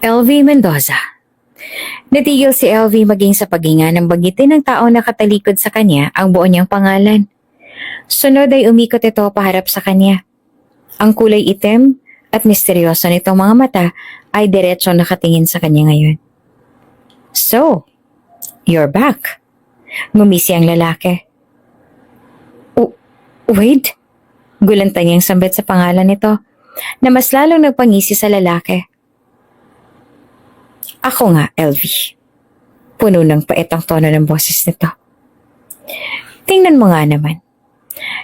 LV Mendoza. Natigil si LV maging sa paghinga nang banggitin ng taong nakatalikod sa kanya ang buo niyang pangalan. Sunod ay umikot ito paharap sa kanya. Ang kulay itim at misteryoso nitong mga mata ay diretso nakatingin sa kanya ngayon. So, you're back. Ngumisi ang lalaki. Wait? Gulanta niyang sambit sa pangalan nito na mas lalong nagpangisi sa lalaki. Ako nga, LV. Puno ng pait ang tono ng boses nito. Tingnan mo nga naman.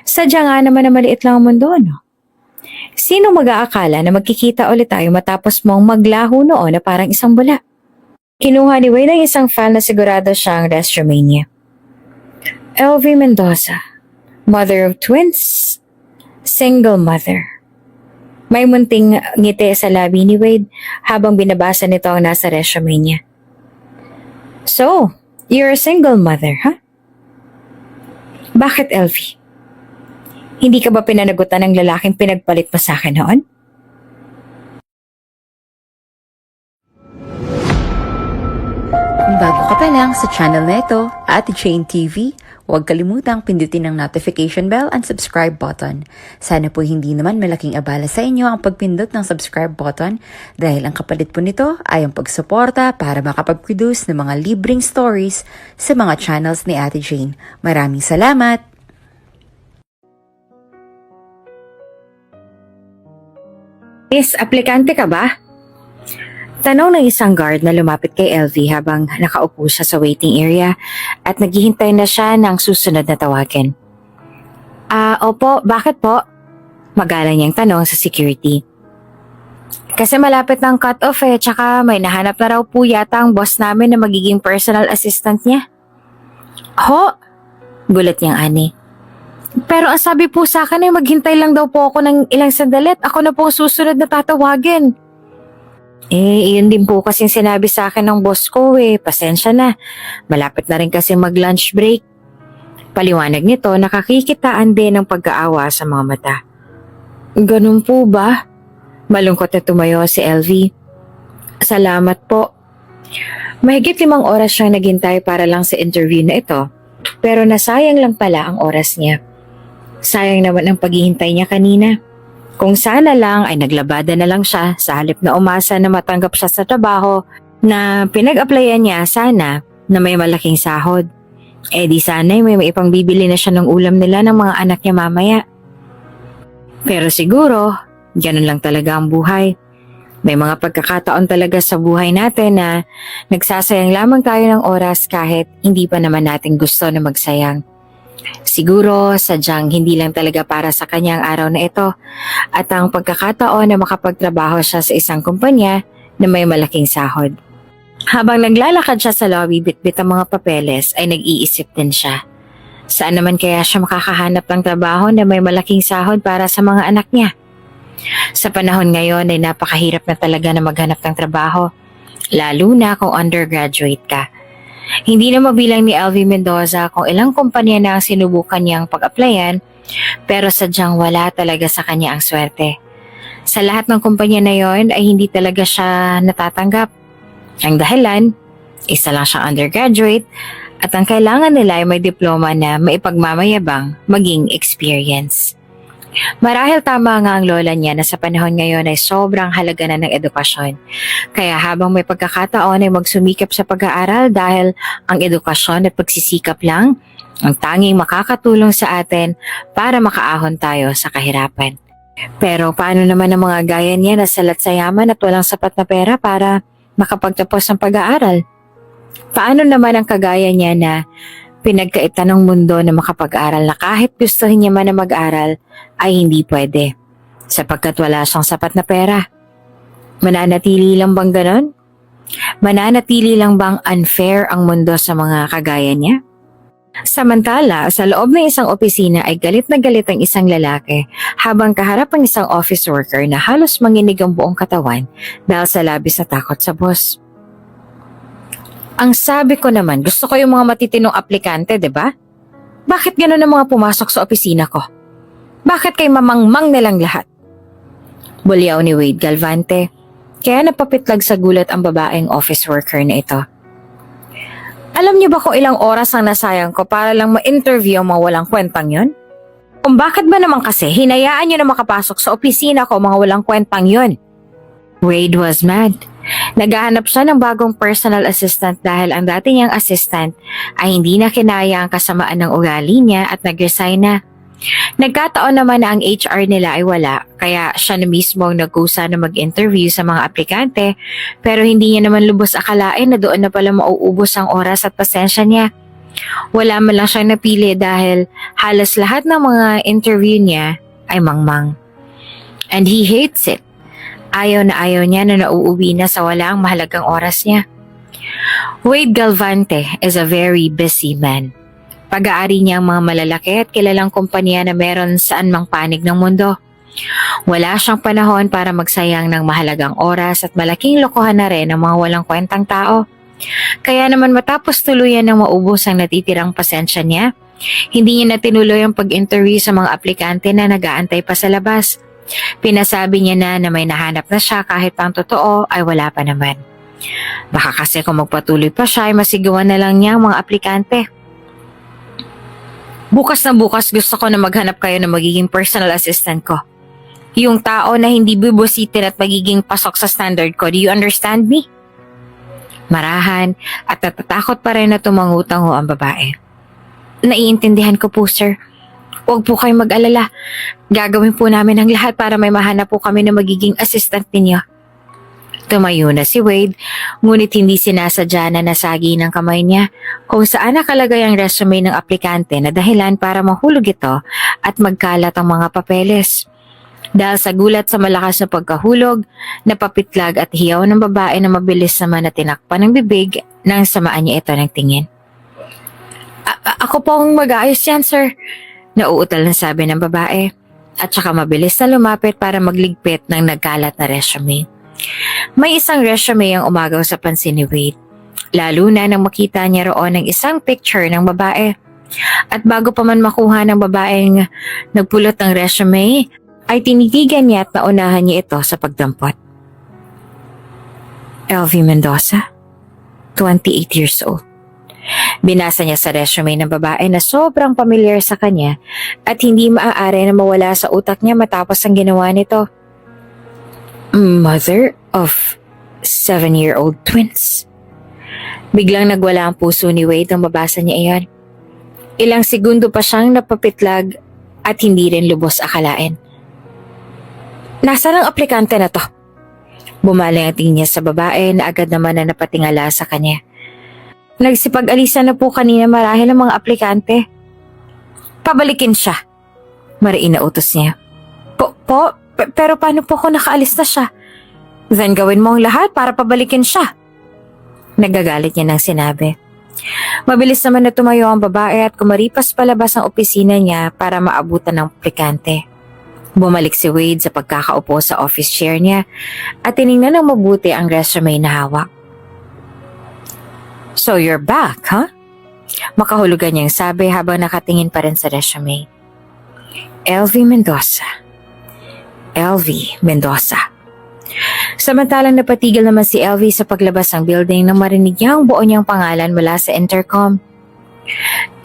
Sadya nga naman na maliit lang ang mundo, no? Sino mag-aakala na magkikita ulit tayo matapos mong maglaho noon na parang isang bula? Kinuha ni Wayne ng isang file na sigurado siyang resume niya. LV Mendoza, mother of twins, single mother. May munting ngiti sa labi ni Wade habang binabasa nito ang nasa resume niya. So, you're a single mother, huh? Bakit, LV? Hindi ka ba pinanagutan ng lalaking pinagpalit mo sa akin noon? Kung bago ka pa lang sa channel na ito, Ate Jane TV, huwag kalimutang pindutin ang notification bell and subscribe button. Sana po hindi naman malaking abala sa inyo ang pagpindot ng subscribe button dahil ang kapalit po nito ay ang pagsuporta para makapag-produce ng mga libreng stories sa mga channels ni Ate Jane. Maraming salamat! Miss, aplikante ka ba? Tanong ng isang guard na lumapit kay LV habang nakaupo siya sa waiting area at naghihintay na siya ng susunod na tawagin. Opo, bakit po? Magalang niyang tanong sa security. Kasi malapit ng cut-off tsaka may nahanap na raw po yata ang boss namin na magiging personal assistant niya. Ho? Gulat niyang ani. Pero ang sabi po sa akin ay maghintay lang daw po ako ng ilang sandali at ako na po ang susunod na tatawagin. Iyon din po kasing sinabi sa akin ng boss ko pasensya na. Malapit na rin kasi mag-lunch break. Paliwanag nito, nakakikitaan din ng pagkaawa sa mga mata. Ganun po ba? Malungkot na tumayo si LV. Salamat po. Mahigit 5 oras siyang naghintay para lang sa interview na ito, pero nasayang lang pala ang oras niya. Sayang naman ang paghihintay niya kanina. Kung sana lang ay naglabada na lang siya sa halip na umasa na matanggap siya sa trabaho na pinag-applyan niya sana na may malaking sahod. Di sana ay may ipangbibili na siya ng ulam nila ng mga anak niya mamaya. Pero siguro, ganun lang talaga ang buhay. May mga pagkakataon talaga sa buhay natin na nagsasayang lamang tayo ng oras kahit hindi pa naman natin gusto na magsayang. Siguro sadyang hindi lang talaga para sa kanya ang araw na ito at ang pagkakataon na makapagtrabaho siya sa isang kumpanya na may malaking sahod. Habang naglalakad siya sa lobby bitbit ang mga papeles ay nag-iisip din siya. Saan naman kaya siya makakahanap ng trabaho na may malaking sahod para sa mga anak niya? Sa panahon ngayon ay napakahirap na talaga na maghanap ng trabaho, lalo na kung undergraduate ka. Hindi na mabilang ni LV Mendoza kung ilang kumpanya na ang sinubukan niyang pag-applyan, pero sadyang wala talaga sa kanya ang swerte. Sa lahat ng kumpanya na yon ay hindi talaga siya natatanggap. Ang dahilan, isa lang siyang undergraduate at ang kailangan nila ay may diploma na maipagmamayabang maging experience. Marahil tama nga ang lola niya na sa panahon ngayon ay sobrang halaga na ng edukasyon. Kaya habang may pagkakataon ay magsumikap sa pag-aaral dahil ang edukasyon at pagsisikap lang ang tanging makakatulong sa atin para makaahon tayo sa kahirapan. Pero paano naman ang mga gaya niya na salat sa yaman at walang sapat na pera para makapagtapos ng pag-aaral? Paano naman ang kagaya niya na pinagkaitan ng mundo na makapag-aral na kahit gustuhin niya man na mag-aral ay hindi pwede sapagkat wala siyang sapat na pera? Mananatili lang bang ganon? Mananatili lang bang unfair ang mundo sa mga kagaya niya? Samantala, sa loob ng isang opisina ay galit na galit ang isang lalaki habang kaharap ang isang office worker na halos manginig ang buong katawan dahil sa labis na takot sa boss. Ang sabi ko naman, gusto ko yung mga matitinong aplikante, 'di ba? Bakit gano'n ang mga pumasok sa opisina ko? Bakit kay mamangmang nilang lahat? Bulyaw ni Wade Galvante. Kaya napapitlag sa gulat ang babaeng office worker na ito. Alam niyo ba kung ilang oras ang nasayang ko para lang ma-interview ang mga walang kwentang yon? Kung bakit ba naman kasi hinayaan niyo na makapasok sa opisina ko mga walang kwentang yon? Wade was mad. Naghahanap siya ng bagong personal assistant dahil ang dati niyang assistant ay hindi na kinaya ang kasamaan ng ugali niya at nag-resign na. Nagkataon naman na ang HR nila ay wala, kaya siya na mismo ang nagkusa na mag-interview sa mga aplikante, pero hindi niya naman lubos akalain na doon na pala mauubos ang oras at pasensya niya. Wala man lang siyang napili dahil halos lahat ng mga interview niya ay mangmang. And he hates it. Ayaw niya na nauuwi na sa walang mahalagang oras niya. Wade Galvante is a very busy man. Pag-aari niya ang mga malalaki at kilalang kumpanya na meron saan mang panig ng mundo. Wala siyang panahon para magsayang ng mahalagang oras at malaking lokohan na rin ng mga walang kwentang tao. Kaya naman matapos tuluyan ng maubos ang natitirang pasensya niya, hindi niya na tinuloy ang pag-interview sa mga aplikante na nag-aantay pa sa labas. Pinasabi niya na may nahanap na siya kahit ang totoo ay wala pa naman. Baka kasi kung magpatuloy pa siya ay masigawan na lang niya ang mga aplikante. Bukas na bukas gusto ko na maghanap kayo ng magiging personal assistant ko. Yung tao na hindi bubusitin at magiging pasok sa standard ko. Do you understand me? Marahan at natatakot pa rin na tumangutang ho ang babae. Naiintindihan ko po, sir. Huwag po kayong mag-alala. Gagawin po namin ang lahat para may mahanap po kami na magiging assistant ninyo. Tumayo na si Wade, ngunit hindi sinasadya na nasagi ng kamay niya kung saan nakalagay ang resume ng aplikante na dahilan para mahulog ito at magkalat ang mga papeles. Dahil sa gulat sa malakas na pagkahulog, napapitlag at hiyaw ng babae na mabilis naman na tinakpan ng bibig nang samaan niya ito ng tingin. Ako po ang mag-aayos yan, sir. Nauutal na sabi ng babae at saka mabilis na lumapit para magligpit ng nagkalat na resume. May isang resume ang umagaw sa pansin ni Wade, lalo na nang makita niya roon ang isang picture ng babae. At bago pa man makuha ng babaeng nagpulot ng resume, ay tinitigan niya at naunahan niya ito sa pagdampot. LV Mendoza, 28 years old. Binasa niya sa resume ng babae na sobrang familiar sa kanya at hindi maaari na mawala sa utak niya matapos ang ginawa nito. Mother of 7-year-old twins. Biglang nagwala ang puso ni Wade nang mabasa niya iyon. Ilang segundo pa siyang napapitlag at hindi rin lubos akalain. Nasaan ang aplikante na to? Bumaling ang tingin niya sa babae na agad naman na napatingala sa kanya. Nagsipag-alisan na po kanina marahil ang mga aplikante. Pabalikin siya. Mariin na utos niya. Pero paano po kung nakaalis na siya? Then gawin mo ang lahat para pabalikin siya. Nagagalit niya nang sinabi. Mabilis naman na tumayo ang babae at kumaripas palabas ang opisina niya para maabutan ng aplikante. Bumalik si Wade sa pagkakaupo sa office chair niya at tiningnan ng mabuti ang resume na hawak. So you're back, huh? Makahulugan niyang sabi habang nakatingin pa rin sa resume. LV Mendoza. LV Mendoza. Samantalang napatigil naman si LV sa paglabas ng building nang marinig niya ang buo niyang pangalan mula sa intercom.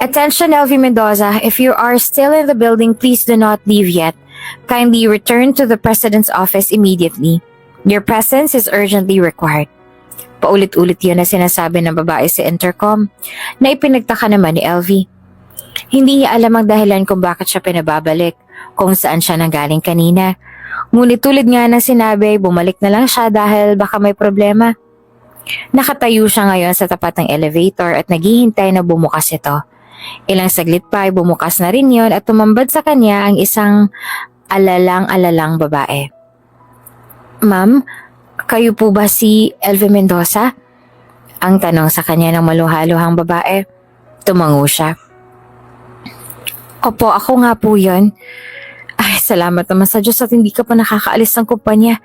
Attention LV Mendoza, if you are still in the building, please do not leave yet. Kindly return to the President's office immediately. Your presence is urgently required. Paulit-ulit yun na sinasabi ng babae sa intercom na ipinagtaka naman ni LV. Hindi niya alam ang dahilan kung bakit siya pinababalik, kung saan siya nanggaling kanina. Ngunit tulad nga ng sinabi, bumalik na lang siya dahil baka may problema. Nakatayo siya ngayon sa tapat ng elevator at naghihintay na bumukas ito. Ilang saglit pa ay bumukas na rin yon at tumambad sa kanya ang isang alalang-alalang babae. Ma'am, kayo po ba si LV Mendoza? Ang tanong sa kanya ng maluhaluhang babae. Tumango siya. Opo, ako nga po yun. Ay, salamat naman sa Diyos at hindi ka pa nakakaalis ng kumpanya.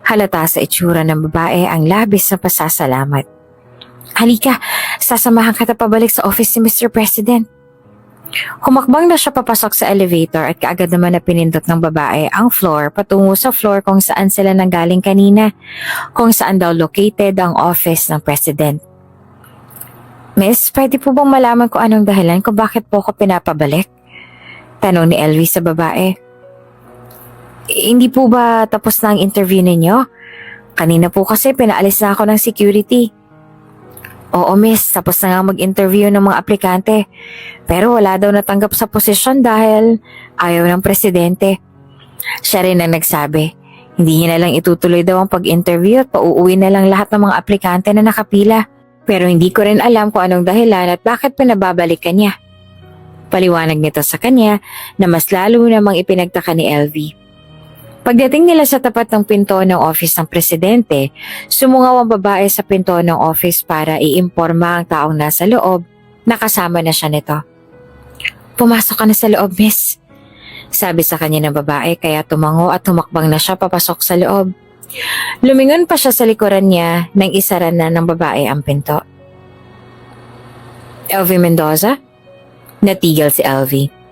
Halata sa itsura ng babae ang labis na pasasalamat. Halika, sasamahan kita pabalik sa office ni Mr. President. Humakbang na siya papasok sa elevator at kaagad naman na pinindot ng babae ang floor patungo sa floor kung saan sila nanggaling kanina, kung saan daw located ang office ng president. Miss, pwede po bang malaman ko anong dahilan kung bakit po ako pinapabalik? Tanong ni LV sa babae. Hindi po ba tapos na ang interview ninyo? Kanina po kasi pinaalis na ako ng security. Oo miss, tapos na nga mag-interview ng mga aplikante. Pero wala daw natanggap sa posisyon dahil ayaw ng presidente. Siya rin ang nagsabi. Hindi niya na lang itutuloy daw ang pag-interview at pauuwi na lang lahat ng mga aplikante na nakapila. Pero hindi ko rin alam kung anong dahilan at bakit pinababalikan niya. Paliwanag nito sa kanya na mas lalo namang ipinagtaka ni LV. Pagdating nila sa tapat ng pinto ng office ng presidente, sumungaw ang babae sa pinto ng office para iimporma ang taong nasa loob na kasama na siya nito. Pumasok ka na sa loob, miss. Sabi sa kanya ng babae kaya tumango at tumakbang na siya papasok sa loob. Lumingon pa siya sa likuran niya nang isara na ng babae ang pinto. LV Mendoza? Natigil si LV.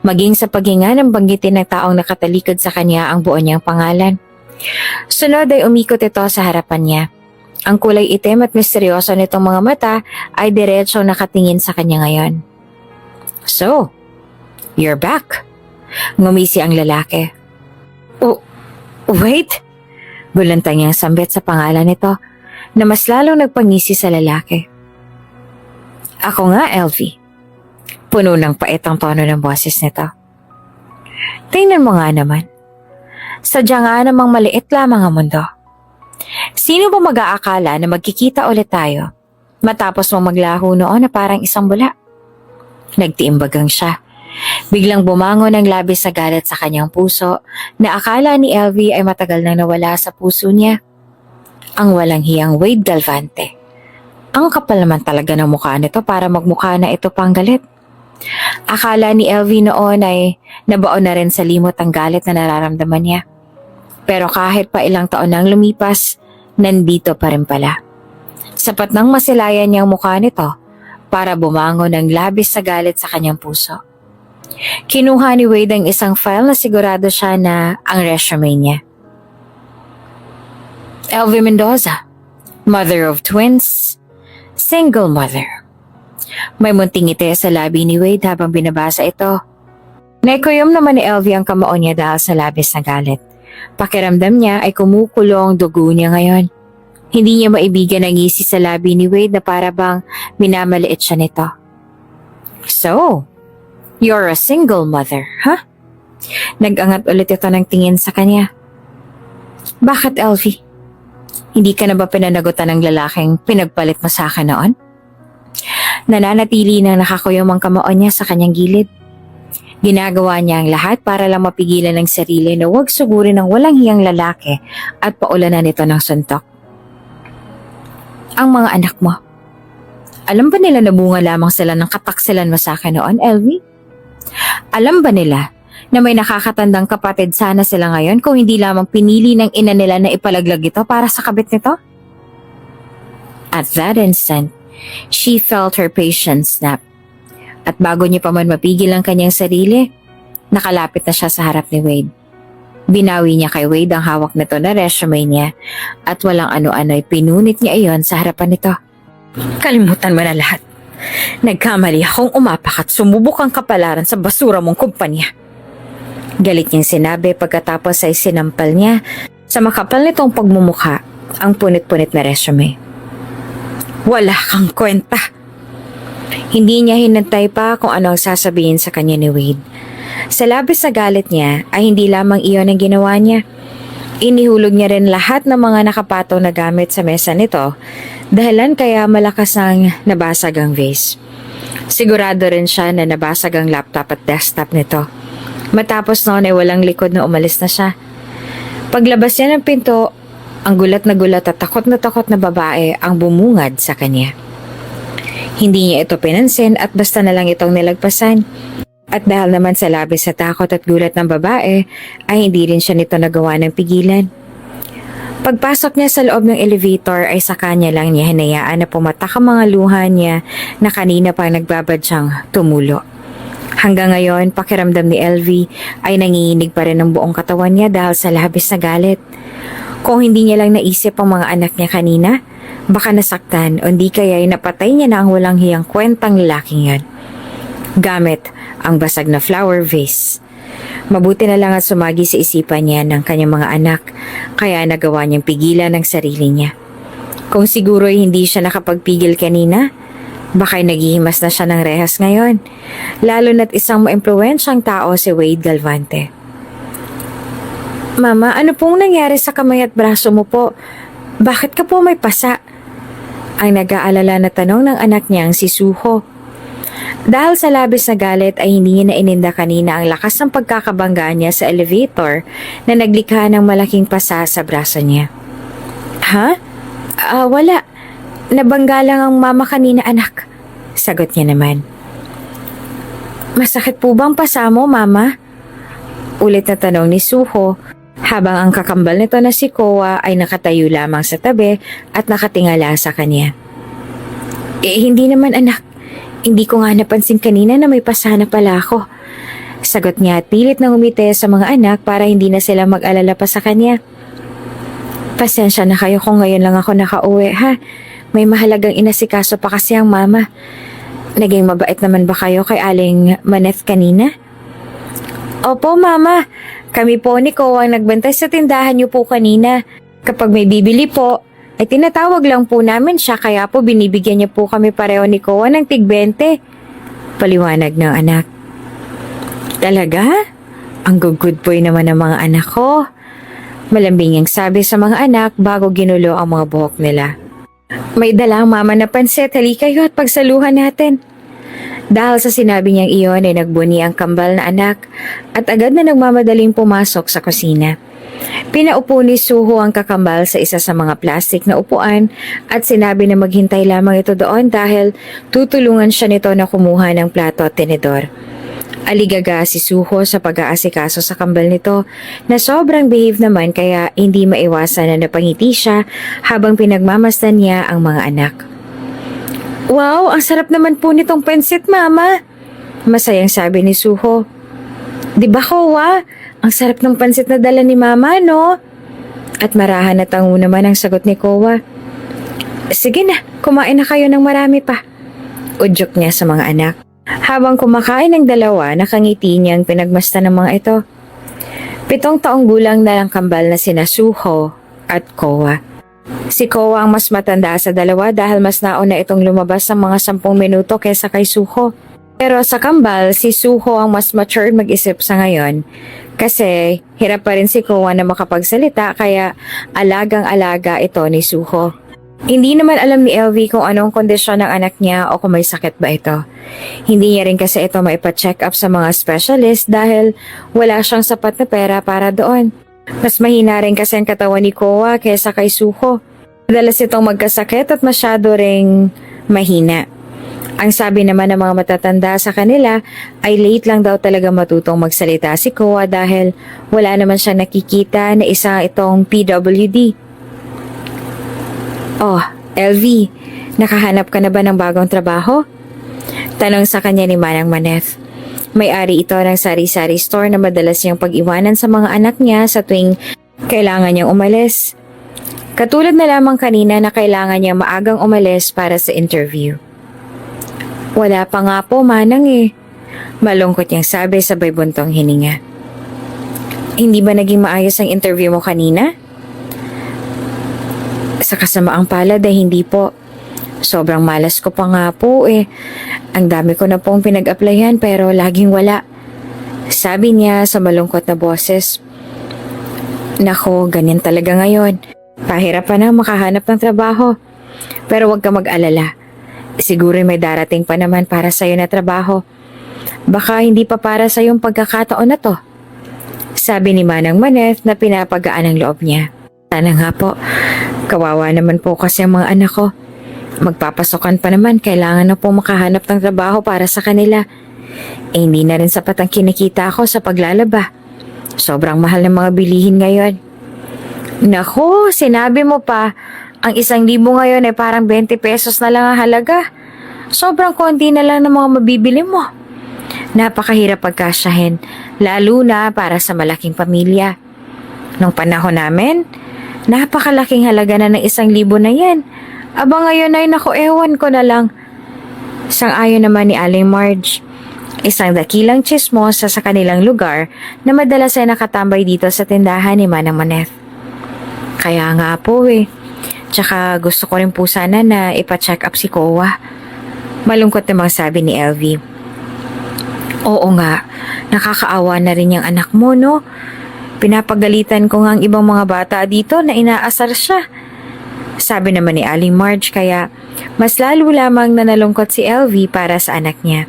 Maging sa paghinga ng banggitin ng taong nakatalikod sa kanya ang buo niyang pangalan. Sunod ay umikot ito sa harapan niya. Ang kulay itim at misteryoso nitong mga mata ay diretso nakatingin sa kanya ngayon. So, you're back. Ngumisi ang lalaki. Oh, wait. Bulantang niyang sambit sa pangalan nito na mas lalong nagpangisi sa lalaki. Ako nga, LV. Puno ng pait ang tono ng boses nito. Tingnan mo nga naman. Sadya nga namang maliit lamang ang mundo. Sino ba mag-aakala na magkikita ulit tayo matapos mong maglaho noon na parang isang bula? Nagtiimbagang siya. Biglang bumangon ang labis sa galit sa kanyang puso na akala ni LV ay matagal nang nawala sa puso niya. Ang walang hiyang Wade Galvante. Ang kapal naman talaga ng mukha nito para magmukha na ito pang galit. Akala ni LV noon ay nabaon na rin sa limot ang galit na nararamdaman niya. Pero kahit pa ilang taon nang lumipas, nandito pa rin pala. Sapat nang masilayan niyang mukha nito para bumangon ng labis sa galit sa kanyang puso. Kinuha ni Wade ang isang file na sigurado siya na ang resume niya. LV Mendoza, mother of twins, single mother. May munting ngiti sa labi ni Wade habang binabasa ito. Naikuyom naman ni LV ang kamao niya dahil sa labis na galit. Pakiramdam niya ay kumukulo ang dugo niya ngayon. Hindi niya maibigan ang ngisi sa labi ni Wade na para bang minamaliit siya nito. So, you're a single mother, huh? Nag-angat ulit ito ng tingin sa kanya. Bakit, LV? Hindi ka na ba pinanagutan ng lalaking pinagpalit mo sa akin noon? Nananatili nang nakakuyom ang kamao niya sa kanyang gilid. Ginagawa niya ang lahat para lang mapigilan ng sarili na huwag sugurin ng walang hiyang lalaki at paulanan nito ng suntok. Ang mga anak mo, alam ba nila na bunga lamang sila ng kataksilan mo sa akin noon, LV? Alam ba nila na may nakakatandang kapatid sana sila ngayon kung hindi lamang pinili ng ina nila na ipalaglag ito para sa kabit nito? At that instant, she felt her patience snap. At bago niya pa man mapigil ang kanyang sarili, nakalapit na siya sa harap ni Wade. Binawi niya kay Wade ang hawak nito na resume niya at walang ano-ano ay pinunit niya iyon sa harapan nito. Kalimutan mo na lahat. Nagkamali akong umapak at sumubok ang kapalaran sa basura mong kumpanya. Galit niyang sinabi pagkatapos ay sinampal niya sa makapal nitong pagmumukha ang punit-punit na resume. Wala kang kwenta. Hindi niya hinantay pa kung ano ang sasabihin sa kanya ni Wade. Sa labis sa galit niya ay hindi lamang iyon ang ginawa niya. Inihulog niya rin lahat ng mga nakapataw na gamit sa mesa nito, dahilan kaya malakas ang nabasag ang vase. Sigurado rin siya na nabasag ang laptop at desktop nito. Matapos noon ay walang likod na umalis na siya. Paglabas niya ng pinto, ang gulat at takot na babae ang bumungad sa kanya. Hindi niya ito pinansin at basta na lang itong nilagpasan. At dahil naman sa labis sa takot at gulat ng babae, ay hindi rin siya nito nagawa ng pigilan. Pagpasok niya sa loob ng elevator ay sa kanya lang niya hinayaan na pumatak ang mga luha niya na kanina pa nagbabadyang tumulo. Hanggang ngayon, pakiramdam ni LV ay nanginginig pa rin ang buong katawan niya dahil sa labis na galit. Kung hindi niya lang naisip ang mga anak niya kanina, baka nasaktan o hindi kaya ay napatay niya na ang walang hiyang kwentang lalaking yan. Gamit ang basag na flower vase. Mabuti na lang at sumagi sa isipan niya ng kanyang mga anak, kaya nagawa niyang pigilan ang sarili niya. Kung siguro ay hindi siya nakapagpigil kanina, baka naghihimas na siya ng rehas ngayon, lalo na't isang maimpluwensyang tao si Wade Galvante. Mama, ano pong nangyari sa kamay at braso mo po? Bakit ka po may pasa? Ang nag-aalala na tanong ng anak niyang si Suho. Dahil sa labis na galit ay hindi niya naininda kanina ang lakas ng pagkakabangga niya sa elevator na naglikha ng malaking pasa sa braso niya. Ha? Wala. Nabangga lang ang mama kanina, anak. Sagot niya naman. Masakit po bang pasa mo, mama? Ulit na tanong ni Suho habang ang kakambal nito na si Koa ay nakatayo lamang sa tabi at nakatingala sa kanya. Hindi naman, anak. Hindi ko nga napansin kanina na may pasa na pala ako. Sagot niya at pilit na umite sa mga anak para hindi na sila mag-alala pa sa kanya. Pasensya na kayo kung ngayon lang ako nakauwi, ha? May mahalagang inasikaso pa kasi ang mama. Naging mabait naman ba kayo kay Aling Maneth kanina? Opo, mama. Kami po ni Ko ang nagbantay sa tindahan niyo po kanina. Kapag may bibili po, ay tinatawag lang po namin siya kaya po binibigyan niya po kami pareho ni Koa ng tig-20. Paliwanag ng anak. Talaga? Ang good boy naman ng mga anak ko. Malambing ang sabi sa mga anak bago ginulo ang mga buhok nila. May dalang mama na pansit, halika kayo at pagsaluhan natin. Dahil sa sinabi niyang iyon ay nagbuni ang kambal na anak at agad na nagmamadaling pumasok sa kusina. Pinaupo ni Suho ang kakambal sa isa sa mga plastik na upuan at sinabi na maghintay lamang ito doon dahil tutulungan siya nito na kumuha ng plato at tenedor. Aligaga si Suho sa pag-aasikaso sa kambal nito na sobrang behave naman kaya hindi maiwasan na napangiti siya habang pinagmamasdan niya ang mga anak. Wow, ang sarap naman po nitong pansit, mama! Masayang sabi ni Suho. Di ba, Koa? Ang sarap ng pansit na dala ni mama, no? At marahan at tango naman ang sagot ni Koa. Sige na, kumain na kayo ng marami pa. Udyok niya sa mga anak. Habang kumakain ng dalawa, nakangiti niyang pinagmasdan ng mga ito. 7 taong gulang na lang kambal na sina Suho at Koa. Si Koa ang mas matanda sa dalawa dahil mas nauna itong lumabas ng mga 10 minuto kaysa kay Suho. Pero sa kambal, si Suho ang mas mature mag-isip sa ngayon kasi hirap pa rin si Koa na makapagsalita kaya alagang-alaga ito ni Suho. Hindi naman alam ni LV kung anong kondisyon ng anak niya o kung may sakit ba ito. Hindi niya rin kasi ito maipa-check up sa mga specialist dahil wala siyang sapat na pera para doon. Mas mahina rin kasi ang katawan ni Koa kaysa kay Suho. Madalas itong magkasakit at masyado ring mahina. Ang sabi naman ng mga matatanda sa kanila ay late lang daw talaga matutong magsalita si Koa dahil wala naman siya nakikita na isa itong PWD. Oh, LV, nakahanap ka na ba ng bagong trabaho? Tanong sa kanya ni Manang Maneth. May-ari ito ng sari-sari store na madalas niyang pag-iwanan sa mga anak niya sa tuwing kailangan niyang umalis. Katulad na lamang kanina na kailangan niyang maagang umalis para sa interview. Wala pa nga po, Manang eh. Malungkot niyang sabi sabay buntong hininga. Hindi ba naging maayos ang interview mo kanina? Sa kasamaang palad ay hindi po. Sobrang malas ko pa nga po eh. Ang dami ko na pong pinag-applyan pero laging wala. Sabi niya sa malungkot na boses. Nako, ganyan talaga ngayon. Pahirapan na makahanap ng trabaho. Pero huwag ka mag-alala. Siguro may darating pa naman para sa'yo na trabaho. Baka hindi pa para sa'yo yung pagkakataon na to. Sabi ni Manang Maneth na pinapagaan ang loob niya. Sana nga po. Kawawa naman po kasi ang mga anak ko. Magpapasokan pa naman, kailangan na po makahanap ng trabaho para sa kanila. Hindi na rin sapat ang kinikita ko sa paglalaba. Sobrang mahal ng mga bilihin ngayon. Naku, sinabi mo pa. Ang 1,000 ngayon ay parang 20 pesos na lang ang halaga. Sobrang konti na lang ng mga mabibili mo. Napakahirap pagkasyahin, lalo na para sa malaking pamilya. Nung panahon namin, napakalaking halaga na ng 1,000 na yan. Aba ngayon ay naku, ewan ko na lang. Sang-ayon naman ni Aling Marge. Isang dakilang chismosa sa kanilang lugar na madalas ay nakatambay dito sa tindahan ni Manang Maneth. Kaya nga po Tsaka gusto ko rin po sana na ipa-check up si Kowa. Malungkot namang sabi ni LV. Oo nga, nakakaawa na rin yung anak mo, no? Pinapagalitan ko nga ang ibang mga bata dito na inaasar siya. Sabi naman ni Aling Marge, kaya mas lalo lamang na nalungkot si LV para sa anak niya.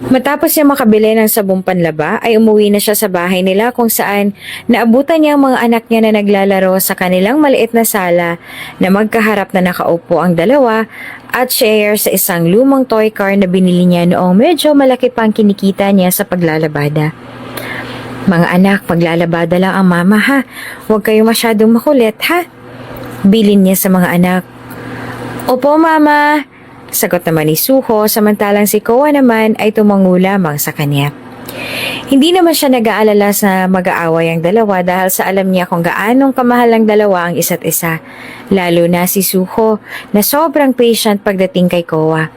Matapos niya makabili ng sabong panlaba ay umuwi na siya sa bahay nila kung saan naabutan niya ang mga anak niya na naglalaro sa kanilang maliit na sala na magkaharap na nakaupo ang dalawa at share sa isang lumang toy car na binili niya noong medyo malaki pang kinikita niya sa paglalabada. Mga anak, paglalabada lang ang mama ha. Huwag kayo masyadong makulit ha. Bilin niya sa mga anak. Opo mama. Sagot naman ni Suho, samantalang si Kowa naman ay tumango lamang sa kanya. Hindi naman siya nag-aalala sa mag-aaway ang dalawa dahil sa alam niya kung gaanong kamahal ang dalawa ang isa't isa. Lalo na si Suho na sobrang patient pagdating kay Kowa.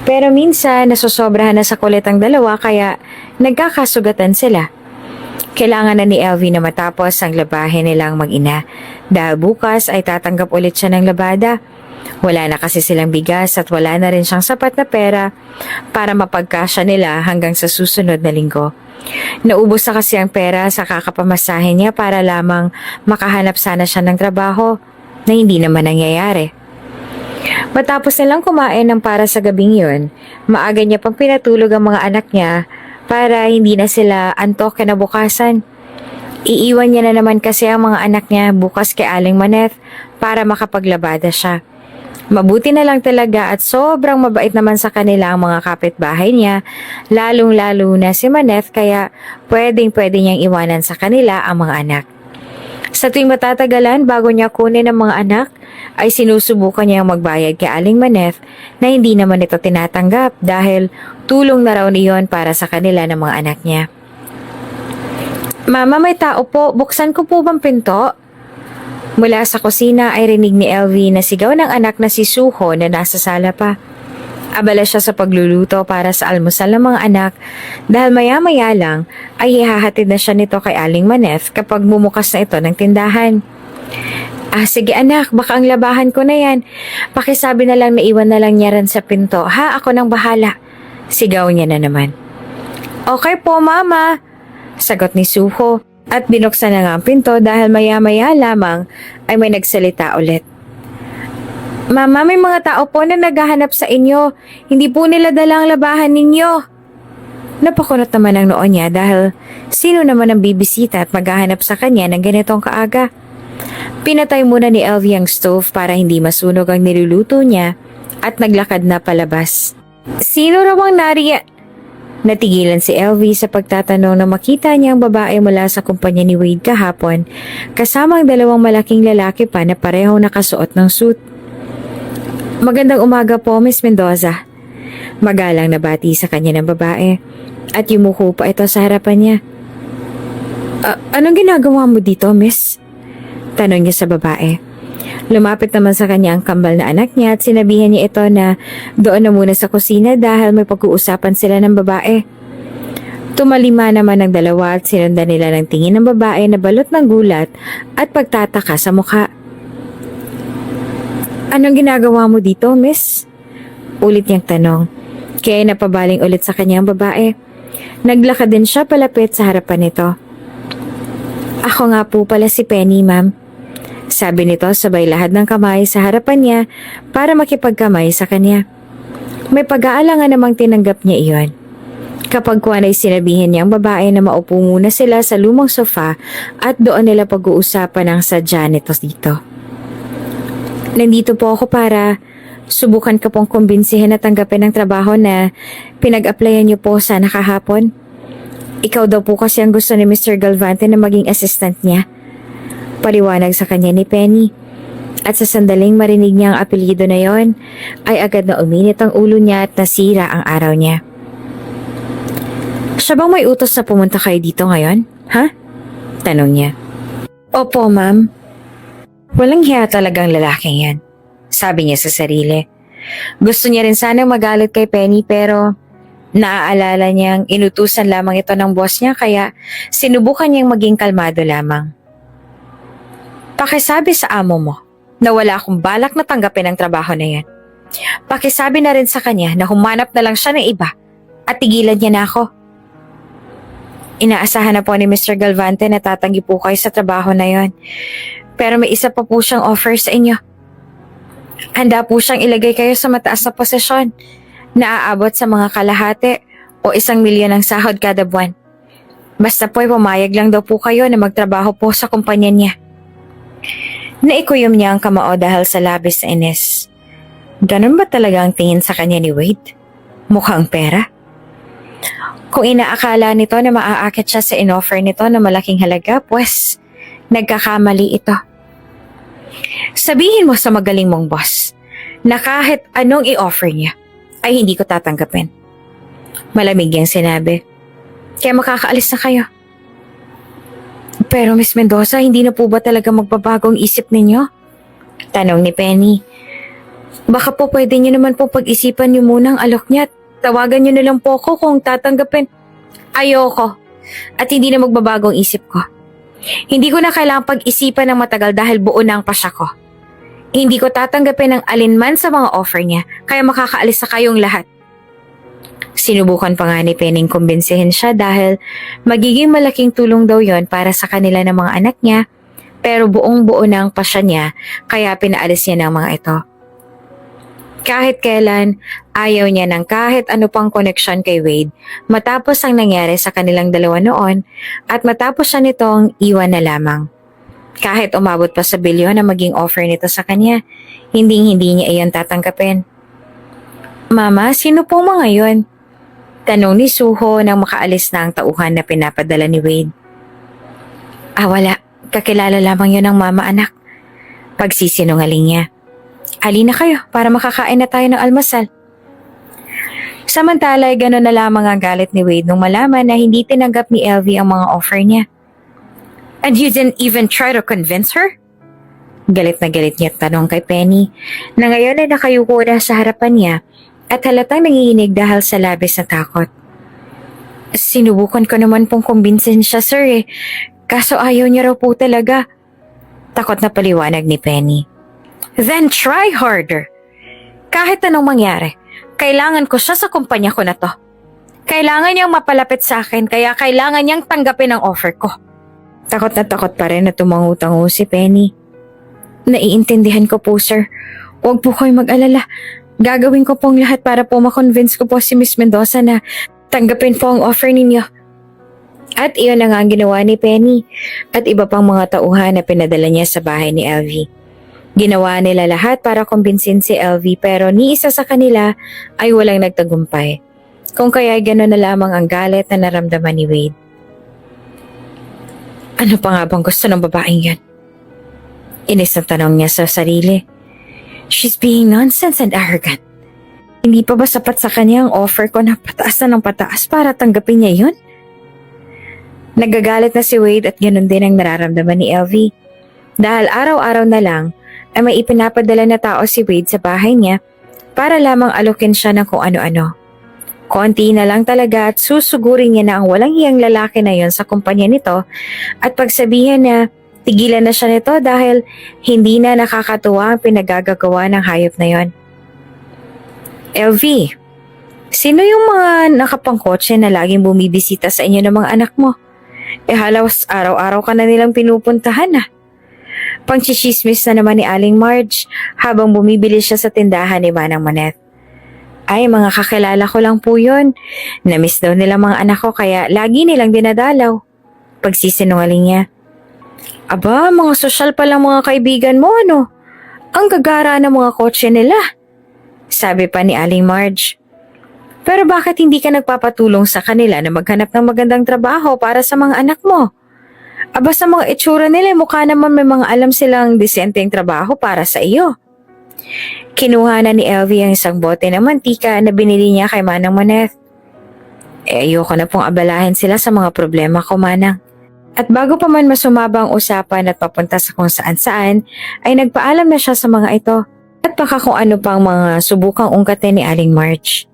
Pero minsan nasosobrahan na sa kulit ang dalawa kaya nagkakasugatan sila. Kailangan na ni LV na matapos ang labahin nilang mag-ina dahil bukas ay tatanggap ulit siya ng labada. Wala na kasi silang bigas at wala na rin siyang sapat na pera para mapagkasya nila hanggang sa susunod na linggo. Naubos na kasi ang pera sa kakapamasahe niya para lamang makahanap sana siya ng trabaho na hindi naman nangyayari. Matapos nilang kumain ng para sa gabing yun, maaga niya pang pinatulog ang mga anak niya para hindi na sila antok kinabukasan. Iiwan niya na naman kasi ang mga anak niya bukas kay Aling Maneth para makapaglabada siya. Mabuti na lang talaga at sobrang mabait naman sa kanila ang mga kapitbahay niya, lalong-lalo na si Maneth kaya pwedeng-pwede niyang iwanan sa kanila ang mga anak. Sa tuwing matatagalan bago niya kunin ang mga anak, ay sinusubukan niyang magbayad kay Aling Maneth na hindi naman ito tinatanggap dahil tulong na raw niyon para sa kanila ng mga anak niya. Mama, may tao po. Buksan ko po bang pinto? Mula sa kusina ay rinig ni LV na sigaw ng anak na si Suho na nasa sala pa. Abala siya sa pagluluto para sa almusal ng mga anak dahil maya-maya lang ay ihahatid na siya nito kay Aling Maneth kapag bumukas na ito ng tindahan. Sige anak, baka ang labahan ko na yan. Pakisabi na lang na iwan na lang niya rin sa pinto. Ha, ako nang bahala. Sigaw niya na naman. Okay po mama, sagot ni Suho. At binuksan na nga ang pinto dahil maya-maya lamang ay may nagsalita ulit. Mama, may mga tao po na naghahanap sa inyo. Hindi po nila dala ang labahan ninyo. Napakunot naman ang noon niya dahil sino naman ang bibisita at maghahanap sa kanya ng ganitong kaaga. Pinatay muna ni LV ang stove para hindi masunog ang niluluto niya at naglakad na palabas. Sino raw ang nariyan? Natigilan si LV sa pagtatanong na makita niya ang babae mula sa kumpanya ni Wade kahapon kasama ang dalawang malaking lalaki pa na parehong nakasuot ng suit. Magandang umaga po, Miss Mendoza. Magalang na bati sa kanya ng babae at yumuko pa ito sa harapan niya. Anong ginagawa mo dito, Miss? Tanong niya sa babae. Lumapit naman sa kanya ang kambal na anak niya at sinabihan niya ito na doon na muna sa kusina dahil may pag-uusapan sila ng babae. Tumalima naman ang dalawa at sinundan nila ng tingin ng babae na balot ng gulat at pagtataka sa mukha. Anong ginagawa mo dito, Miss? Ulit niyang tanong. Kaya napabaling ulit sa kanya ang babae. Naglakad din siya palapit sa harapan nito. Ako nga po pala si Penny, ma'am. Sabi nito sabay lahad ng kamay sa harapan niya para makipagkamay sa kanya. May pag-aalangan namang tinanggap niya iyon. Kapag kuwan ay sinabihin niya ang babae na maupo muna sila sa lumang sofa at doon nila pag-uusapan ang sadya nito dito. Nandito po ako para subukan ka pong kumbinsihin na tanggapin ang trabaho na pinag-applyan niyo po sana kahapon. Ikaw daw po kasi ang gusto ni Mr. Galvante na maging assistant niya. Paliwanag sa kanya ni Penny. At sa sandaling marinig niya ang apelyido na yon, ay agad na uminit ang ulo niya at nasira ang araw niya. Siya bang may utos na pumunta kayo dito ngayon? Ha? Tanong niya. Opo, ma'am. Walang hiya talagang lalaking yan. Sabi niya sa sarili. Gusto niya rin sanang magalit kay Penny pero naaalala niyang inutusan lamang ito ng boss niya kaya sinubukan niyang maging kalmado lamang. Pakisabi sa amo mo na wala akong balak na tanggapin ang trabaho na yan. Pakisabi na rin sa kanya na humanap na lang siya ng iba at tigilan niya na ako. Inaasahan na po ni Mr. Galvante na tatanggi po kayo sa trabaho na yon. Pero may isa pa po siyang offer sa inyo. Handa po siyang ilagay kayo sa mataas na posisyon na aabot sa mga kalahati o 1 milyon ang sahod kada buwan. Basta po'y pumayag lang daw po kayo na magtrabaho po sa kumpanya niya. Naikuyom niya ang kamao dahil sa labis na inis. Ganun ba talaga ang tingin sa kanya ni Wade? Mukhang pera? Kung inaakala nito na maaakit siya sa inoffer nito na malaking halaga, pues nagkakamali ito. Sabihin mo sa magaling mong boss na kahit anong i-offer niya ay hindi ko tatanggapin. Malamig niyang sinabi. Kaya makakaalis na kayo. Pero Miss Mendoza, hindi na po ba talaga magbabago ang isip ninyo? Tanong ni Penny. Baka po pwede niyo naman po pag-isipan niyo muna ang alok niya at tawagan niyo na lang po ako kung tatanggapin. Ayoko. At hindi na magbabago ang isip ko. Hindi ko na kailangang pag-isipan ng matagal dahil buo na ang pasya ko. Hindi ko tatanggapin ang alinman sa mga offer niya kaya makakaalis sa kayong lahat. Sinubukan pa nga ni Penning kumbinsihin siya dahil magiging malaking tulong daw yon para sa kanila ng mga anak niya pero buong buo na ang pasya niya kaya pinaalis niya ng mga ito. Kahit kailan, ayaw niya ng kahit ano pang koneksyon kay Wade matapos ang nangyari sa kanilang dalawa noon at matapos siya nitong iwan na lamang. Kahit umabot pa sa bilyon na maging offer nito sa kanya, hindi niya iyon tatanggapin. Mama, sino po mga yun? Tanong ni Suho nang makaalis na ang tauhan na pinapadala ni Wade. Wala. Kakilala lamang yun ng mama anak. Pagsisinungaling niya. Halina kayo para makakain na tayo ng almusal. Samantala ay gano'n na lamang ang galit ni Wade nung malaman na hindi tinanggap ni LV ang mga offer niya. And you didn't even try to convince her? Galit na galit niya tanong kay Penny na ngayon ay nakayuko na sa harapan niya at halatang nanginginig dahil sa labis na takot. Sinubukan ko naman pong kumbinsin siya, sir kaso ayaw niya raw po talaga. Takot na paliwanag ni Penny. Then try harder. Kahit anong mangyari, kailangan ko siya sa kumpanya ko na to. Kailangan niyang mapalapit sa akin kaya kailangan niyang tanggapin ang offer ko. Takot na takot pa rin na tumangu-tango si Penny. Naiintindihan ko po, sir. Huwag po kayo mag-alala. Gagawin ko pong lahat para po makonvince ko po si Miss Mendoza na tanggapin po ang offer ninyo. At iyon na nga ang ginawa ni Penny at iba pang mga tauhan na pinadala niya sa bahay ni LV. Ginawa nila lahat para kumbinsin si LV pero ni isa sa kanila ay walang nagtagumpay. Kung kaya gano'n na lamang ang galit na naramdaman ni Wade. Ano pa nga bang gusto ng babaeng yan? Inis na tanong niya sa sarili. She's being nonsense and arrogant. Hindi pa ba sapat sa kanya ang offer ko na pataas na ng pataas para tanggapin niya yun? Nagagalit na si Wade at gano'n din ang nararamdaman ni LV. Dahil araw-araw na lang ay may ipinapadala na tao si Wade sa bahay niya para lamang alukin siya ng kung ano-ano. Konti na lang talaga at susugurin niya na ang walang hiyang lalaki na yon sa kumpanya nito at pagsabihan na tigilan na siya nito dahil hindi na nakakatuwa ang pinagagagawa ng hayop na yon. LV, sino yung mga nakapangkotse na laging bumibisita sa inyo ng mga anak mo? Halos araw-araw ka na nilang pinupuntahan na. Pangchichismis na naman ni Aling Marge habang bumibili siya sa tindahan ni Manang Manette. Ay, mga kakilala ko lang po yun. Namiss daw nila mga anak ko kaya lagi nilang dinadalaw. Pagsisinungaling niya. Aba, mga sosyal pa lang mga kaibigan mo, ano? Ang gagara ng mga kotse nila. Sabi pa ni Aling Marge. Pero bakit hindi ka nagpapatulong sa kanila na maghanap ng magandang trabaho para sa mga anak mo? Aba, sa mga itsura nila, mukha naman may mga alam silang disenteng trabaho para sa iyo. Kinuha na ni LV ang isang bote ng mantika na binili niya kay Manang Manette. Ayoko na pong abalahin sila sa mga problema ko, Manang. At bago pa man masumaba ang usapan at papunta sa kung saan-saan, ay nagpaalam na siya sa mga ito at baka kung ano pang mga subukang ungkatin ni Aling March.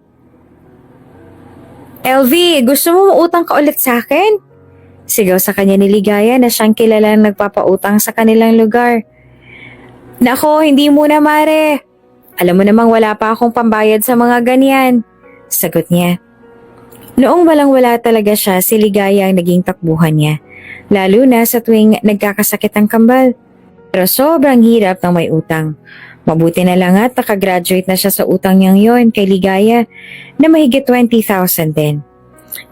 LV, gusto mo mautang ka ulit sa akin? Sigaw sa kanya ni Ligaya na siyang kilalang nagpapautang sa kanilang lugar. Nako, hindi muna mare. Alam mo namang wala pa akong pambayad sa mga ganyan. Sagot niya. Noong walang-wala talaga siya, si Ligaya ang naging takbuhan niya. Lalo na sa tuwing nagkakasakit ang kambal. Pero sobrang hirap ng may utang. Mabuti na lang at nakagraduate na siya sa utang niyang yon kay Ligaya na mahigit 20,000 din.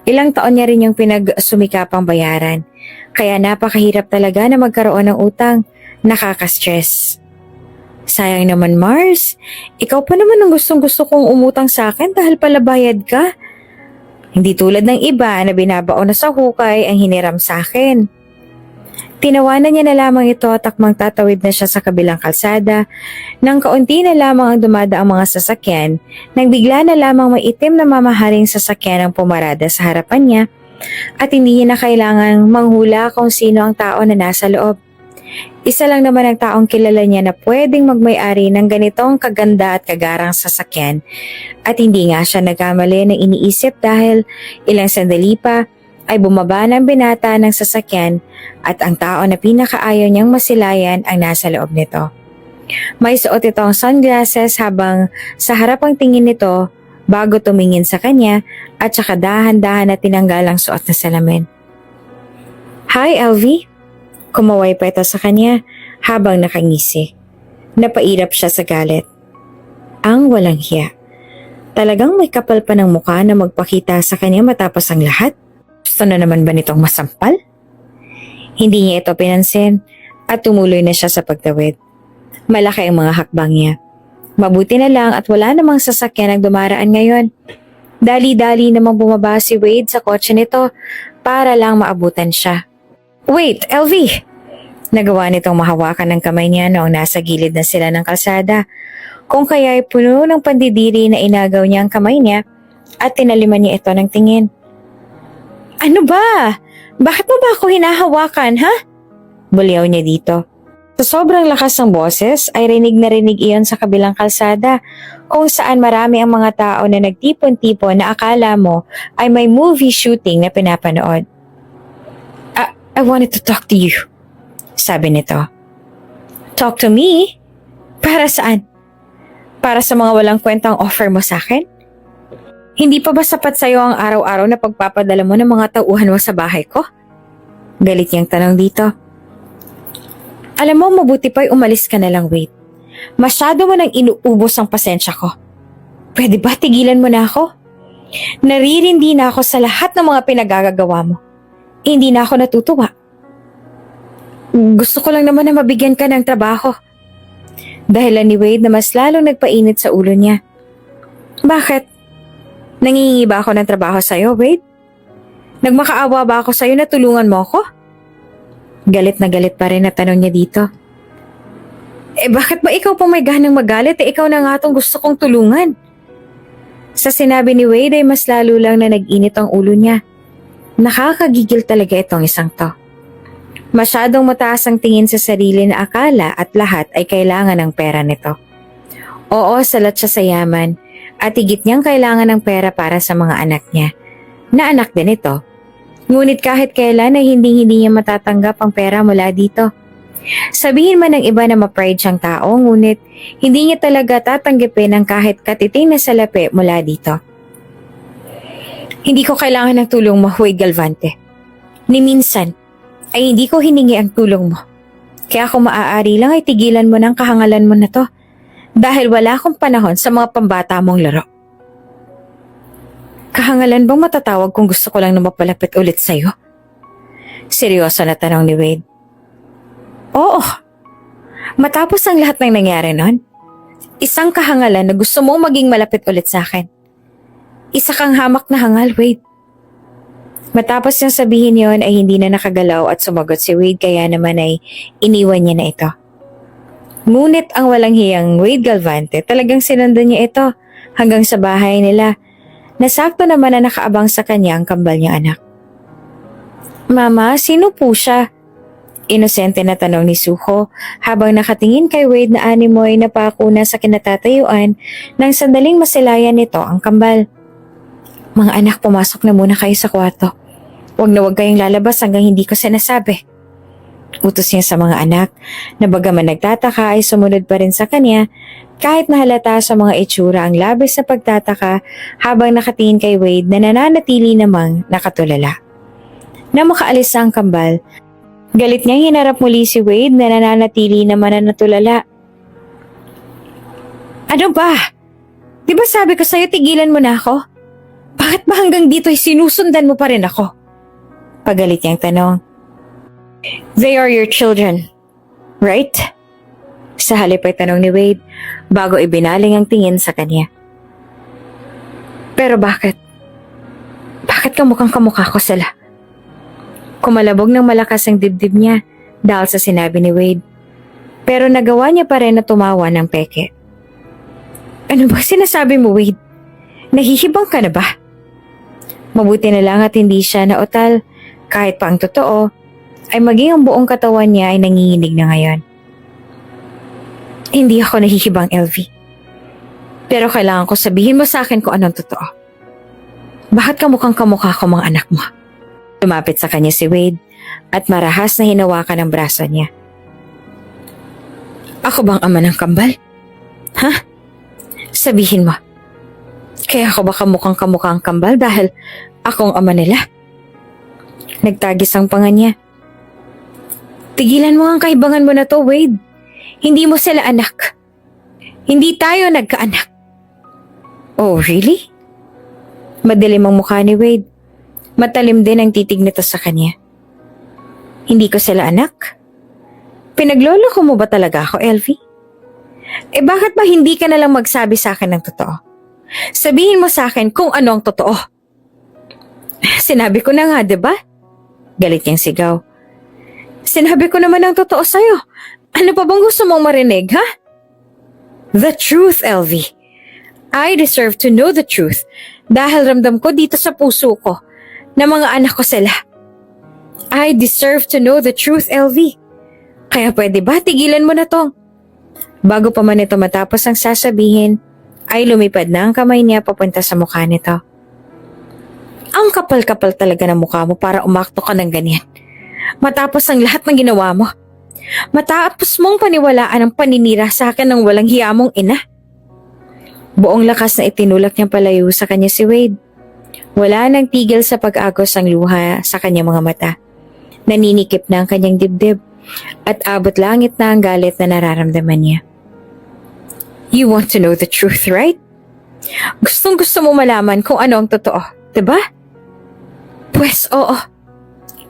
Ilang taon niya rin yung pinagsumikapang bayaran. Kaya napakahirap talaga na magkaroon ng utang. Nakaka-stress. Sayang naman Mars, ikaw pa naman ang gustong-gusto kong umutang sa akin dahil pala bayad ka. Hindi tulad ng iba na binabaon na sa hukay ang hiniram sa akin. Tinawanan niya na lamang ito at takmang tatawid na siya sa kabilang kalsada nang kaunti na lamang ang dumadaang mga sasakyan nang bigla na lamang may itim na mamahaling sasakyan ang pumarada sa harapan niya at hindi niya na kailangang manghula kung sino ang tao na nasa loob. Isa lang naman ang taong kilala niya na pwedeng magmay-ari ng ganitong kaganda at kagarang sasakyan at hindi nga siya nagkamali na iniisip dahil ilang sandali pa ay bumaba ng binata ng sasakyan at ang tao na pinakaayaw niyang masilayan ang nasa loob nito. May suot itong sunglasses habang sa harapang tingin nito bago tumingin sa kanya at saka dahan-dahan na tinanggal ang suot na salamin. Hi, LV. Kumaway pa ito sa kanya habang nakangisi. Napairap siya sa galit. Ang walang hiya. Talagang may kapal pa ng mukha na magpakita sa kanya matapos ang lahat? Gusto na naman ba nitong masampal? Hindi niya ito pinansin at tumuloy na siya sa pagtawid. Malaki ang mga hakbang niya. Mabuti na lang at wala namang sasakyan ang dumaraan ngayon. Dali-dali namang bumaba si Wade sa kotse nito para lang maabutan siya. Wait, LV! Nagawa nitong mahawakan ng kamay niya noong nasa gilid na sila ng kalsada. Kung kaya'y puno ng pandidiri na inagaw niya ang kamay niya at tinaliman niya ito ng tingin. Ano ba? Bakit mo ba ako hinahawakan, ha? Bulyaw niya dito. Sa sobrang lakas ng boses ay rinig na rinig iyon sa kabilang kalsada kung saan marami ang mga tao na nagtipon-tipon na akala mo ay may movie shooting na pinapanood. I wanted to talk to you, sabi nito. Talk to me? Para saan? Para sa mga walang kwentang offer mo sa akin? Hindi pa ba sapat sa'yo ang araw-araw na pagpapadala mo ng mga tauhan mo sa bahay ko? Galit niyang tanong dito. Alam mo, mabuti pa'y umalis ka na lang, Wade. Masyado mo nang inuubos ang pasensya ko. Pwede ba tigilan mo na ako? Naririndi na ako sa lahat ng mga pinagagagawa mo. Hindi na ako natutuwa. Gusto ko lang naman na mabigyan ka ng trabaho. Dahilan ni Wade na mas lalong nagpainit sa ulo niya. Bakit? Nangingi ba ako ng trabaho sa'yo, Wade? Nagmakaawa ba ako sa'yo na tulungan mo ako? Galit na galit pa rin na tanong niya dito. Bakit ba ikaw pang may ganang magalit? Ikaw na nga tong gusto kong tulungan. Sa sinabi ni Wade ay mas lalo lang na nag-init ang ulo niya. Nakakagigil talaga itong isang to. Masyadong mataas ang tingin sa sarili na akala at lahat ay kailangan ng pera nito. Oo, salat siya sa yaman at higit niyang kailangan ng pera para sa mga anak niya, na anak din ito. Ngunit kahit kailan ay hindi niya matatanggap ang pera mula dito. Sabihin man ng iba na ma-pride siyang tao, ngunit hindi niya talaga tatanggapin ang kahit katiting na salapi mula dito. Hindi ko kailangan ng tulong mo, Wade Galvante. Ni minsan, ay hindi ko hiningi ang tulong mo. Kaya kung maaari lang ay tigilan mo ng kahangalan mo na to dahil wala akong panahon sa mga pambata mong laro. Kahangalan bang matatawag kung gusto ko lang na mapalapit ulit sa'yo? Seryoso na tanong ni Wade. Oo. Matapos ang lahat ng nangyari nun, isang kahangalan na gusto mong maging malapit ulit sa akin. Isa kang hamak na hangal, Wade. Matapos niyang sabihin yon ay hindi na nakagalaw at sumagot si Wade kaya naman ay iniwan niya na ito. Ngunit ang walang hiyang Wade Galvante talagang sinundan niya ito hanggang sa bahay nila Nasakto naman na nakaabang sa kanya ang kambal niyang anak. Mama, sino po siya? Inosente na tanong ni Suho habang nakatingin kay Wade na animoy na pako na sa kinatatayuan nang sandaling masilayan nito ang kambal. Mga anak, pumasok na muna kayo sa kwarto. Huwag na huwag kayong lalabas hanggang hindi ko sinasabi. Utos niya sa mga anak na bagaman nagtataka ay sumunod pa rin sa kanya kahit nahalata sa mga itsura ang labis na pagtataka habang nakatingin kay Wade na nananatili namang nakatulala. Na makaalis ang kambal, galit niyang hinarap muli si Wade na nananatili naman na natulala. Ano ba? Di ba sabi ko sa'yo tigilan mo na ako? Bakit ba hanggang dito ay sinusundan mo pa rin ako? Pagalit niyang tanong. They are your children, right? Sa halip ay tanong ni Wade bago ibinaling ang tingin sa kanya. Pero bakit? Bakit kamukha ko sila? Kumalabog ng malakas ang dibdib niya dahil sa sinabi ni Wade. Pero nagawa niya pa rin na tumawa ng peke. Ano ba sinasabi mo, Wade? Nahihibang ka na ba? Mabuti na lang at hindi siya naotal kahit pa ang totoo ay maging ang buong katawan niya ay nanginginig na ngayon. Hindi ako nahihibang, LV. Pero kailangan ko sabihin mo sa akin kung anong totoo. Bakit kamukha ko mga anak mo? Lumapit sa kanya si Wade at marahas na hinawakan ang braso niya. Ako bang ama ng kambal? Ha? Sabihin mo. Kaya ako ba kamukha ang kambal dahil akong ama nila? Nagtagis ang panga niya. Tigilan mo ang kaibangan mo na to, Wade. Hindi mo sila anak. Hindi tayo nagkaanak. Oh, really? Madilim ang mukha ni Wade. Matalim din ang titig nito sa kanya. Hindi ko sila anak? Pinaglolo ko mo ba talaga ako, Elvie? Bakit ba hindi ka nalang magsabi sa akin ng totoo? Sabihin mo sa akin kung ano ang totoo. Sinabi ko na nga, diba? Galit niyang sigaw. Sinabi ko naman ang totoo sa'yo. Ano pa bang gusto mong marinig, ha? The truth, Elvie. I deserve to know the truth dahil ramdam ko dito sa puso ko na mga anak ko sila. I deserve to know the truth, Elvie. Kaya pwede ba tigilan mo na to? Bago pa man ito matapos ang sasabihin, ay lumipad na ang kamay niya papunta sa mukha nito. Ang kapal-kapal talaga ng mukha mo para umakto ka ng ganyan. Matapos ang lahat ng ginawa mo. Matapos mong paniwalaan ang paninira sa akin ng walang hiya mong ina. Buong lakas na itinulak niyang palayo sa kanya si Wade. Wala nang tigil sa pag-agos ang luha sa kanyang mga mata. Naninikip na ang kanyang dibdib at abot langit na ang galit na nararamdaman niya. You want to know the truth, right? Gustong-gusto mo malaman kung ano ang totoo, diba? Pwes oo,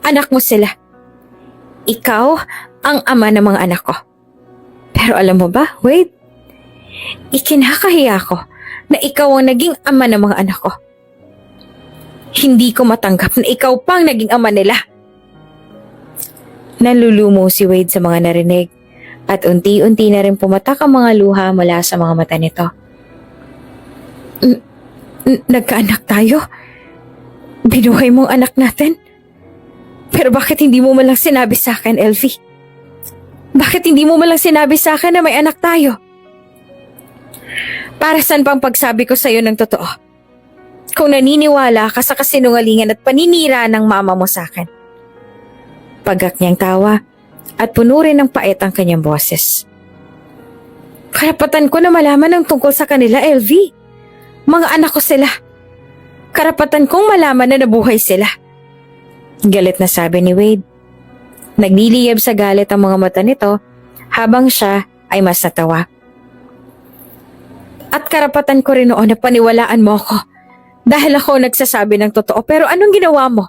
anak mo sila. Ikaw ang ama ng mga anak ko. Pero alam mo ba, Wade? Ikinakahiya ko na ikaw ang naging ama ng mga anak ko. Hindi ko matanggap na ikaw pang naging ama nila. Nalulumo si Wade sa mga narinig at unti-unti na rin pumatak ang mga luha mula sa mga mata nito. Nagkaanak tayo? Binuhay mong anak natin? Pero bakit hindi mo malang sinabi sa akin, Elvie? Bakit hindi mo malang sinabi sa akin na may anak tayo? Para saan pang pagsabi ko sa'yo ng totoo? Kung naniniwala ka sa kasinungalingan at paninira ng mama mo sa akin. Pagak niyang tawa at puno rin ng pait ang kanyang boses. Karapatan ko na malaman ang tungkol sa kanila, Elvie. Mga anak ko sila. Karapatan kong malaman na nabuhay sila. Galit na sabi ni Wade. Nagliliyab sa galit ang mga mata nito habang siya ay mas natawa. At karapatan ko rin noon na paniwalaan mo ako dahil ako nagsasabi ng totoo. Pero anong ginawa mo?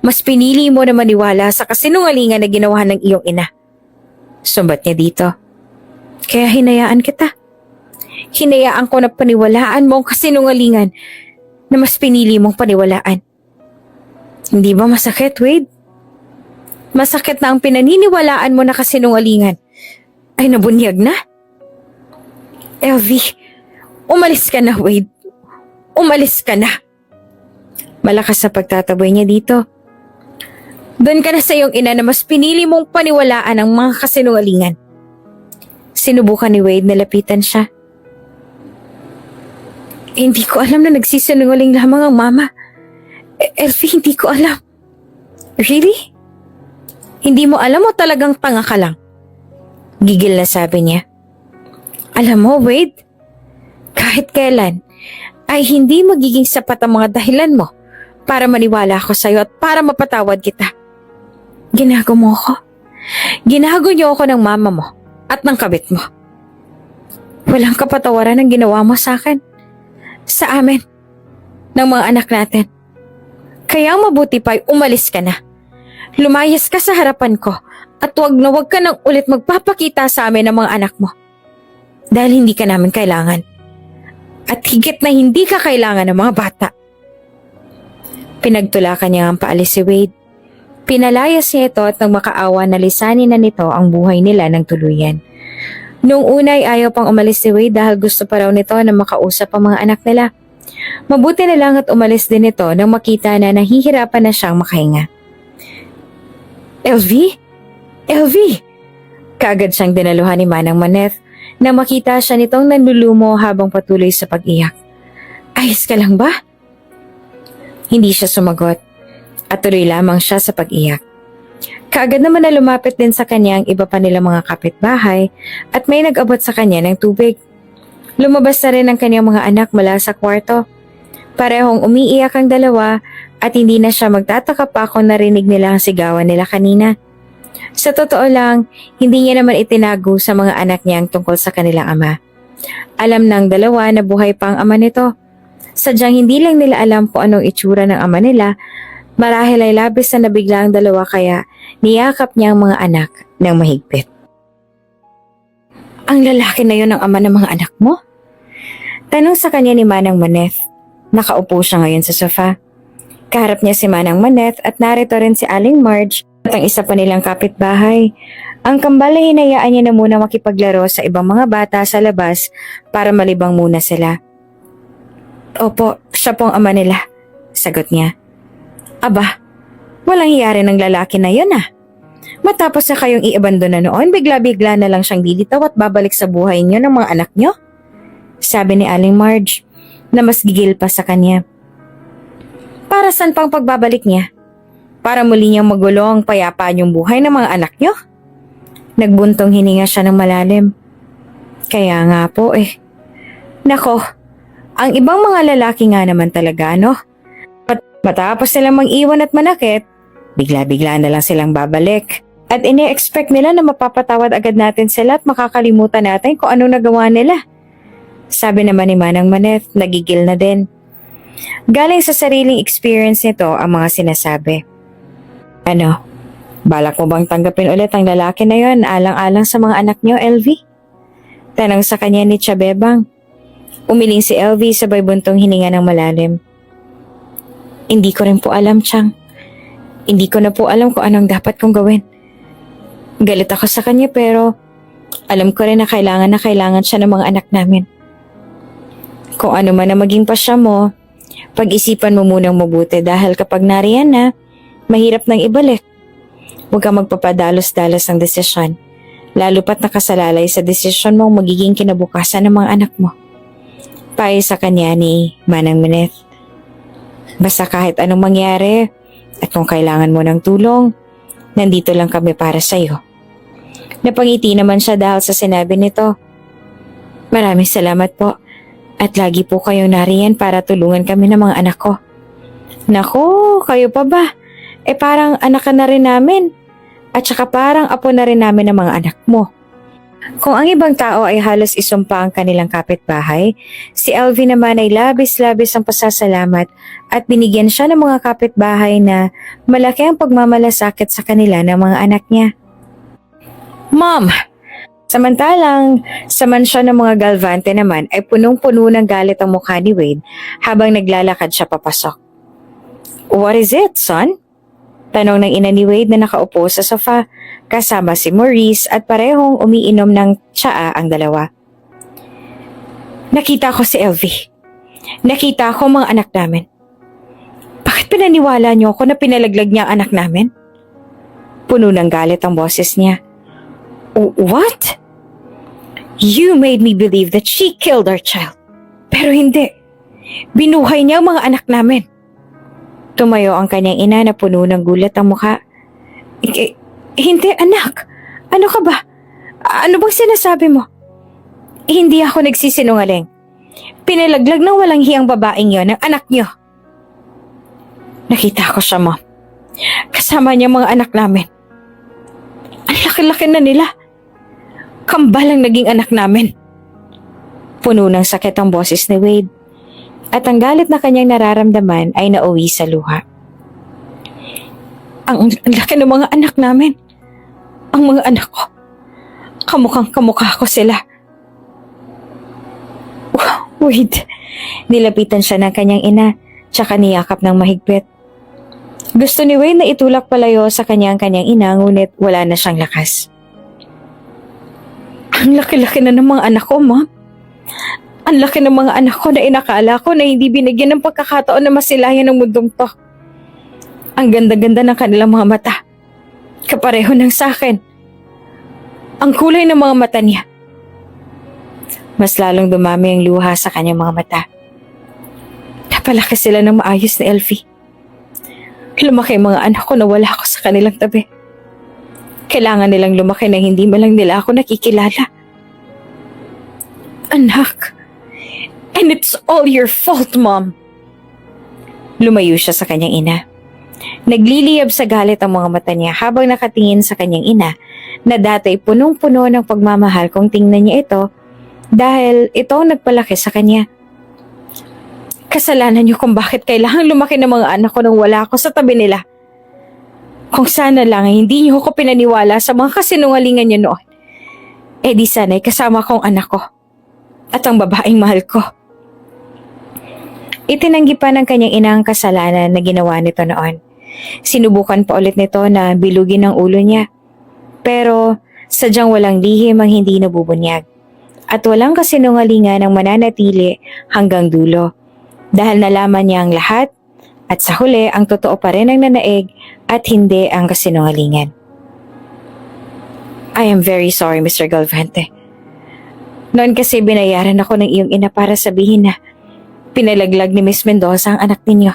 Mas pinili mo na maniwala sa kasinungalingan na ginawa ng iyong ina. Sumbat niya dito. Kaya hinayaan kita. Hinayaan ko na paniwalaan mo ang kasinungalingan na mas pinili mong paniwalaan. Hindi ba masakit, Wade? Masakit na ang pinaniniwalaan mo na kasinungalingan ay nabunyag na? Elvie, umalis ka na, Wade. umalis ka na. Malakas na pagtataboy niya dito. Doon ka na sa iyong ina na mas pinili mong paniwalaan ang mga kasinungalingan. Sinubukan ni Wade na lapitan siya. Hindi ko alam na nagsisinungaling lamang ang mama. Elfie, hindi ko alam. Really? Hindi mo alam o talagang tanga ka lang? Gigil na sabi niya. Alam mo, Wade, kahit kailan ay hindi magiging sapat ang mga dahilan mo para maniwala ako sa'yo at para mapatawad kita. Ginago mo ako. Ginago niyo ako ng mama mo at ng kabit mo. Walang kapatawaran ang ginawa mo sa akin, sa amin, ng mga anak natin. Kaya mabuti pa'y umalis ka na. Lumayas ka sa harapan ko at wag na wag ka nang ulit magpapakita sa amin ng mga anak mo. Dahil hindi ka namin kailangan. At higit na hindi ka kailangan ng mga bata. Pinagtulakan niya ang paalis si Wade. Pinalayas niya ito at nang makaawa na lisanin na nito ang buhay nila ng tuluyan. Noong una ay ayaw pang umalis si Wade dahil gusto pa raw nito na makausap ang mga anak nila. Mabuti na lang at umalis din ito nang makita na nahihirapan na siyang makahinga. LV? LV! Kaagad siyang dinaluhan ni Manang Maneth nang makita siya nitong nanlulumo habang patuloy sa pag-iyak. Ayos ka lang ba? Hindi siya sumagot at tuloy lamang siya sa pag-iyak. Kaagad naman na lumapit din sa kanya ang iba pa nilang mga kapitbahay at may nag-abot sa kanya ng tubig. Lumabas na rin ang kanyang mga anak mula sa kwarto. Parehong umiiyak ang dalawa at hindi na siya magtataka pa kung narinig nila ang sigawan nila kanina. Sa totoo lang, hindi niya naman itinago sa mga anak niya ang tungkol sa kanilang ama. Alam ng dalawa na buhay pa ang ama nito. Sadyang hindi lang nila alam kung anong itsura ng ama nila. Marahil ay labis na nabigla ang dalawa kaya niyakap niya ang mga anak ng mahigpit. Ang lalaki na yun ang ama ng mga anak mo? Tanong sa kanya ni Manang Maneth. Nakaupo siya ngayon sa sofa. Kaharap niya si Manang Maneth at narito rin si Aling Marge at ang isa pa nilang kapitbahay. Ang kambal ay hinayaan niya na muna makipaglaro sa ibang mga bata sa labas para malibang muna sila. Opo, siya pong ama nila, sagot niya. Aba, walang hiyari ng lalaki na yun ah. Matapos na kayong i-abandona noon, bigla-bigla na lang siyang lilitaw at babalik sa buhay niyo ng mga anak niyo? Sabi ni Aling Marge na mas gigil pa sa kanya. Para saan pang pagbabalik niya? Para muli niyang magulo ang payapaan yung buhay ng mga anak niyo? Nagbuntong hininga siya ng malalim. Kaya nga po eh. Nako, ang ibang mga lalaki nga naman talaga, no? Matapos nilang mag-iwan at manakit, bigla-bigla na lang silang babalik. At ini-expect nila na mapapatawad agad natin sila at makakalimutan natin kung anong nagawa nila. Sabi naman ni Manang Maneth, nagigil na din. Galing sa sariling experience nito ang mga sinasabi. Ano, balak mo bang tanggapin ulit ang lalaki na yon alang-alang sa mga anak niyo, LV? Tanong sa kanya ni Chabebang. Umiling si LV sabay buntong hininga ng malalim. Hindi ko rin po alam, Chang. Hindi ko na po alam kung anong dapat kong gawin. Galit ako sa kanya pero alam ko rin na kailangan siya ng mga anak namin. Kung ano man na maging pasya mo, pag-isipan mo munang mabuti dahil kapag nariyan na, mahirap nang ibalik. Huwag kang magpapadalos-dalos ng desisyon, lalo pat nakasalalay sa desisyon mong magiging kinabukasan ng mga anak mo. Payo sa kanya ni Manang Maneth. Basta kahit anong mangyari at kung kailangan mo ng tulong, nandito lang kami para sa'yo. Napangiti naman siya dahil sa sinabi nito. Maraming salamat po at lagi po kayong nariyan para tulungan kami ng mga anak ko. Naku, kayo pa ba? Parang anak ka na rin namin at saka parang apo na rin namin ng mga anak mo. Kung ang ibang tao ay halos isumpa ang kanilang kapitbahay, si LV naman ay labis-labis ang pasasalamat at binigyan siya ng mga kapitbahay na malaki ang pagmamalasakit sa kanila ng mga anak niya. Mom! Samantalang, sa mansyon ng mga Galvante naman ay punong-puno ng galit ang mukha ni Wade habang naglalakad siya papasok. What is it, son? Tanong ng ina ni Wade na nakaupo sa sofa kasama si Maurice at parehong umiinom ng tsaa ang dalawa. Nakita ko si LV. Nakita ko mga anak namin. Bakit pinaniwala niyo ako na pinalaglag niya ang anak namin? Puno ng galit ang boses niya. What? You made me believe that she killed our child. Pero hindi. Binuhay niya ang mga anak namin. Tumayo ang kanyang ina na puno ng gulat ang mukha. Hindi anak. Ano ka ba? Ano bang sinasabi mo? Hindi ako nagsisinungaling. Pinalaglag ng walang hiyang babaeng yon ang anak niyo. Nakita ko siya, Mom. Kasama niya mga anak namin. Ang laki-laki na nila. Kambal ang naging anak namin. Puno ng sakit ang boses ni Wade. At ang galit na kanyang nararamdaman ay nauwi sa luha. Ang laki ng mga anak namin. Ang mga anak ko. Kamukhang kamukha ko sila. Wade. Nilapitan siya ng kanyang ina, tsaka niyakap ng mahigpit. Gusto ni Wade na itulak palayo sa kanyang ina, ngunit wala na siyang lakas. Ang laki-laki na ng mga anak ko, Mom. Ang laki ng mga anak ko na inakala ko na hindi binigyan ng pagkakataon na masilayan ng mundong to. Ang ganda-ganda ng kanilang mga mata. Kapareho ng sa akin. Ang kulay ng mga mata niya. Mas lalong dumami ang luha sa kanyang mga mata. Napalaki sila ng maayos ni Elfie. Lumaki ang mga anak ko na wala ako sa kanilang tabi. Kailangan nilang lumaki na hindi malang nila ako nakikilala. Anak, and it's all your fault, Mom. Lumayo siya sa kanyang ina. Nagliliyab sa galit ang mga mata niya habang nakatingin sa kanyang ina na dati punong-puno ng pagmamahal kung tingnan niya ito dahil ito ang nagpalaki sa kanya. Kasalanan niyo kung bakit kailangang lumaki ng mga anak ko nang wala ako sa tabi nila. Kung sana lang hindi niyo ako pinaniwala sa mga kasinungalingan niyo noon, di sana'y kasama kong anak ko at ang babaeng mahal ko. Itinanggi pa ng kanyang ina ang kasalanan na ginawa nito noon. Sinubukan pa ulit nito na bilugin ang ulo niya. Pero sadyang walang lihim ang hindi nabubunyag. At walang kasinungalingan ang mananatili hanggang dulo. Dahil nalaman niya ang lahat at sa huli ang totoo pa rin ang nanaig at hindi ang kasinungalingan. I am very sorry, Mr. Galvante. Noon kasi binayaran ako ng iyong ina para sabihin na pinalaglag ni Miss Mendoza ang anak ninyo.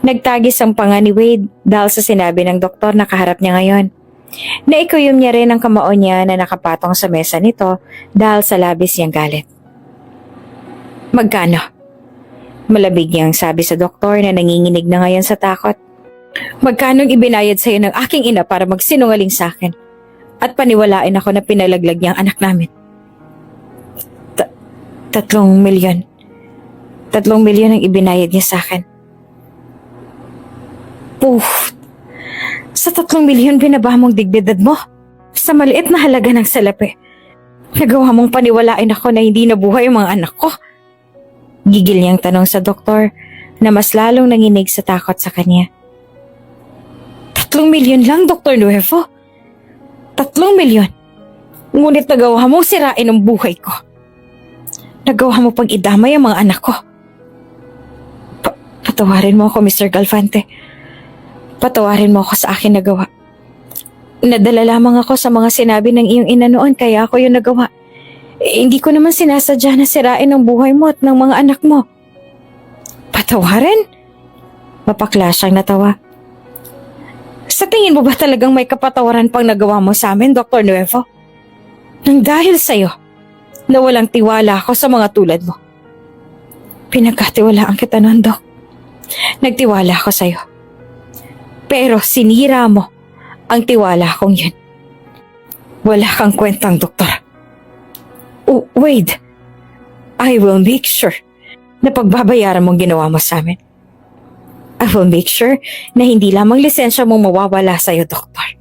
Nagtagis ang panga ni Wade dahil sa sinabi ng doktor na kaharap niya ngayon. Naikuyom niya rin ang kamao niya na nakapatong sa mesa nito dahil sa labis niyang galit. Magkano? Malabig niyang sabi sa doktor na nanginginig na ngayon sa takot. Magkanong ibinayad sa iyo ng aking ina para magsinungaling sa akin at paniwalain ako na pinalaglag niya ang anak namin? 3 milyon. 3 milyon ang ibinayad niya sa akin. Poof! Sa 3 milyon binaba mong dignidad mo. Sa maliit na halaga ng salapi. Nagawa mong paniwalain ako na hindi nabuhay ang mga anak ko. Gigil niyang tanong sa doktor na mas lalong nanginig sa takot sa kanya. 3 milyon lang, Dr. Nuevo. 3 milyon. Ngunit nagawa mong sirain ang buhay ko. Nagawa mo pang idamay ang mga anak ko. Patawarin mo ako, Mr. Galvante. Patawarin mo ako sa akin nagawa. Nadala lamang ako sa mga sinabi ng iyong ina noon kaya ako yung nagawa. Hindi ko naman sinasadya na sirain ang buhay mo at ng mga anak mo. Patawarin? Mapakla siyang natawa. Sa tingin mo ba talagang may kapatawaran pang nagawa mo sa amin, Dr. Nuevo? Nang dahil sa'yo, na walang tiwala ako sa mga tulad mo. Pinagkatiwalaan kita noon, Doc. Nagtiwala ako sa'yo. Pero sinira mo ang tiwala kong yun. Wala kang kwentang, doktor. Wade, I will make sure na pagbabayaran mong ginawa mo sa amin. I will make sure na hindi lamang lisensya mong mawawala sa'yo, doktor.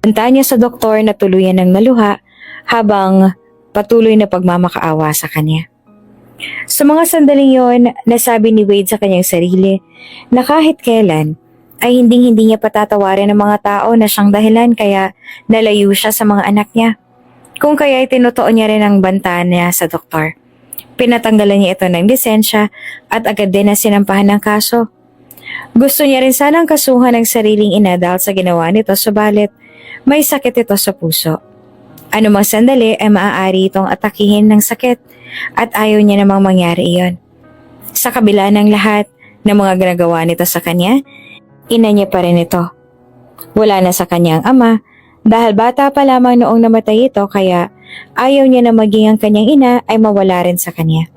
Banta niya sa doktor na tuluyan ng naluha habang patuloy na pagmamakaawa sa kanya. Sa mga sandaling yon, nasabi ni Wade sa kanyang sarili na kahit kailan ay hindi niya patatawarin ang mga tao na siyang dahilan kaya nalayo siya sa mga anak niya. Kung kaya ay tinutuon niya rin ang banta niya sa doktor. Pinatanggalan niya ito ng lisensya at agad din na sinampahan ng kaso. Gusto niya rin sanang kasuhan ng sariling ina dahil sa ginawa nito, subalit may sakit ito sa puso. Anumang sandali ay maaari itong atakihin ng sakit at ayaw niya namang mangyari iyon. Sa kabila ng lahat ng mga ginagawa nito sa kanya, ina niya pa rin ito. Wala na sa kanyang ama dahil bata pa lamang noong namatay ito, kaya ayaw niya na maging ang kanyang ina ay mawala rin sa kanya.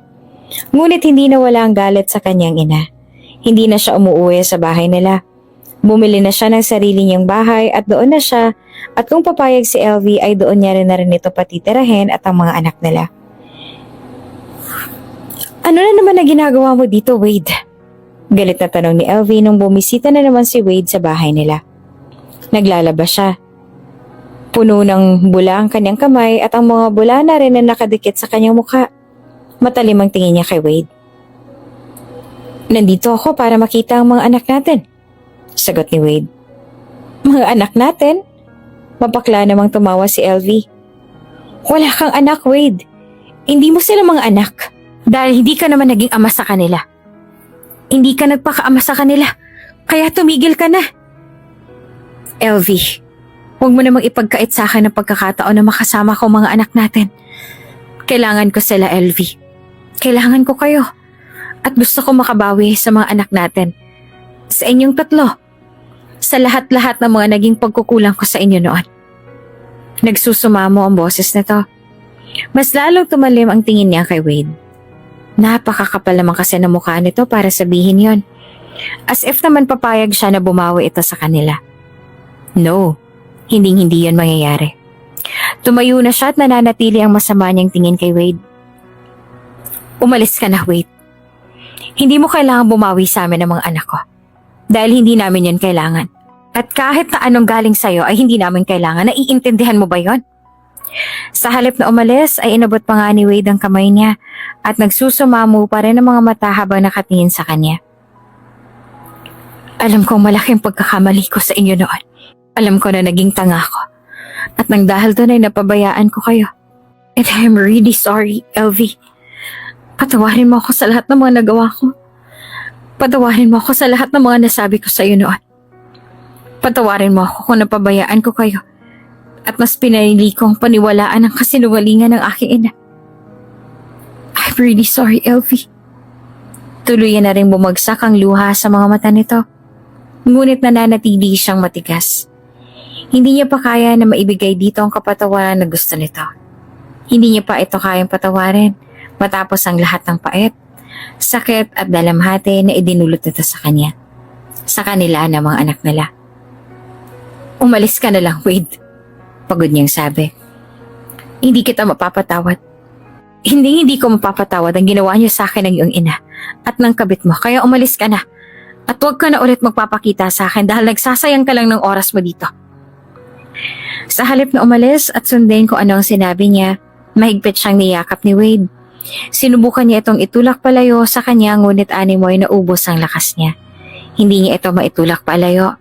Ngunit hindi nawala ang galit sa kanyang ina. Hindi na siya umuwi sa bahay nila. Bumili na siya ng sarili niyang bahay at doon na siya, at kung papayag si LV ay doon niya rin na rin ito patitirahin at ang mga anak nila. Ano na naman na ginagawa mo dito, Wade? Galit na tanong ni LV nung bumisita na naman si Wade sa bahay nila. Naglalaba siya. Puno ng bula ang kanyang kamay at ang mga bula na rin na nakadikit sa kanyang mukha. Matalim ang tingin niya kay Wade. Nandito ako para makita ang mga anak natin, sagot ni Wade. Mga anak natin? Mapakla namang tumawa si LV. Wala kang anak, Wade. Hindi mo sila mga anak dahil hindi ka naman naging ama sa kanila. Hindi ka nagpakaama sa kanila, kaya tumigil ka na. LV, huwag mo namang ipagkait sa akin ang pagkakataon na makasama ko mga anak natin. Kailangan ko sila, LV. Kailangan ko kayo. At gusto ko makabawi sa mga anak natin. Sa inyong tatlo. Sa lahat-lahat ng mga naging pagkukulang ko sa inyo noon. Nagsusumamo ang boses nito. Mas lalong tumalim ang tingin niya kay Wade. Napakakapal naman kasi ng mukha nito para sabihin yon. As if naman papayag siya na bumawi ito sa kanila. No, hindi yan mangyayari. Tumayo na siya at nananatili ang masama niyang tingin kay Wade. Umalis ka na, Wade. Hindi mo kailangan bumawi sa amin ng mga anak ko. Dahil hindi namin yan kailangan. At kahit na anong galing sa'yo ay hindi namin kailangan. Naiintindihan mo ba yon? Sa halip na umalis ay inabot pa nga ni Wade ang kamay niya at nagsusumamo pa rin ang mga mata habang nakatingin sa kanya. Alam kong malaking pagkakamali ko sa inyo noon. Alam ko na naging tanga ko. At nang dahil doon ay napabayaan ko kayo. And I'm really sorry, LV. Patawarin mo ako sa lahat ng mga nagawa ko. Patawarin mo ako sa lahat ng mga nasabi ko sa iyo noon. Patawarin mo ako kung napabayaan ko kayo. At mas pinili kong paniwalaan ang kasinungalingan ng aking ina. I'm really sorry, LV. Tuluyan na rin bumagsak ang luha sa mga mata nito. Ngunit nananatili siyang matigas. Hindi niya pa kaya na maibigay dito ang kapatawaran na gusto nito. Hindi niya pa ito kayang patawarin. Matapos ang lahat ng pait, sakit at dalamhati na idinulot nito sa kanya. Sa kanila ng mga anak nila. Umalis ka na lang, Wade. Pagod niyang sabi. Hindi kita mapapatawad. Hindi ko mapapatawad ang ginawa niyo sa akin ng iyong ina at ng kabit mo, kaya umalis ka na. At huwag ka na ulit magpapakita sa akin dahil nagsasayang ka lang ng oras mo dito. Sa halip na umalis at sundin kung ano ang sinabi niya, mahigpit siyang niyakap ni Wade. Sinubukan niya itong itulak palayo sa kanya, ngunit animoy naubos ang lakas niya. Hindi niya ito maitulak palayo.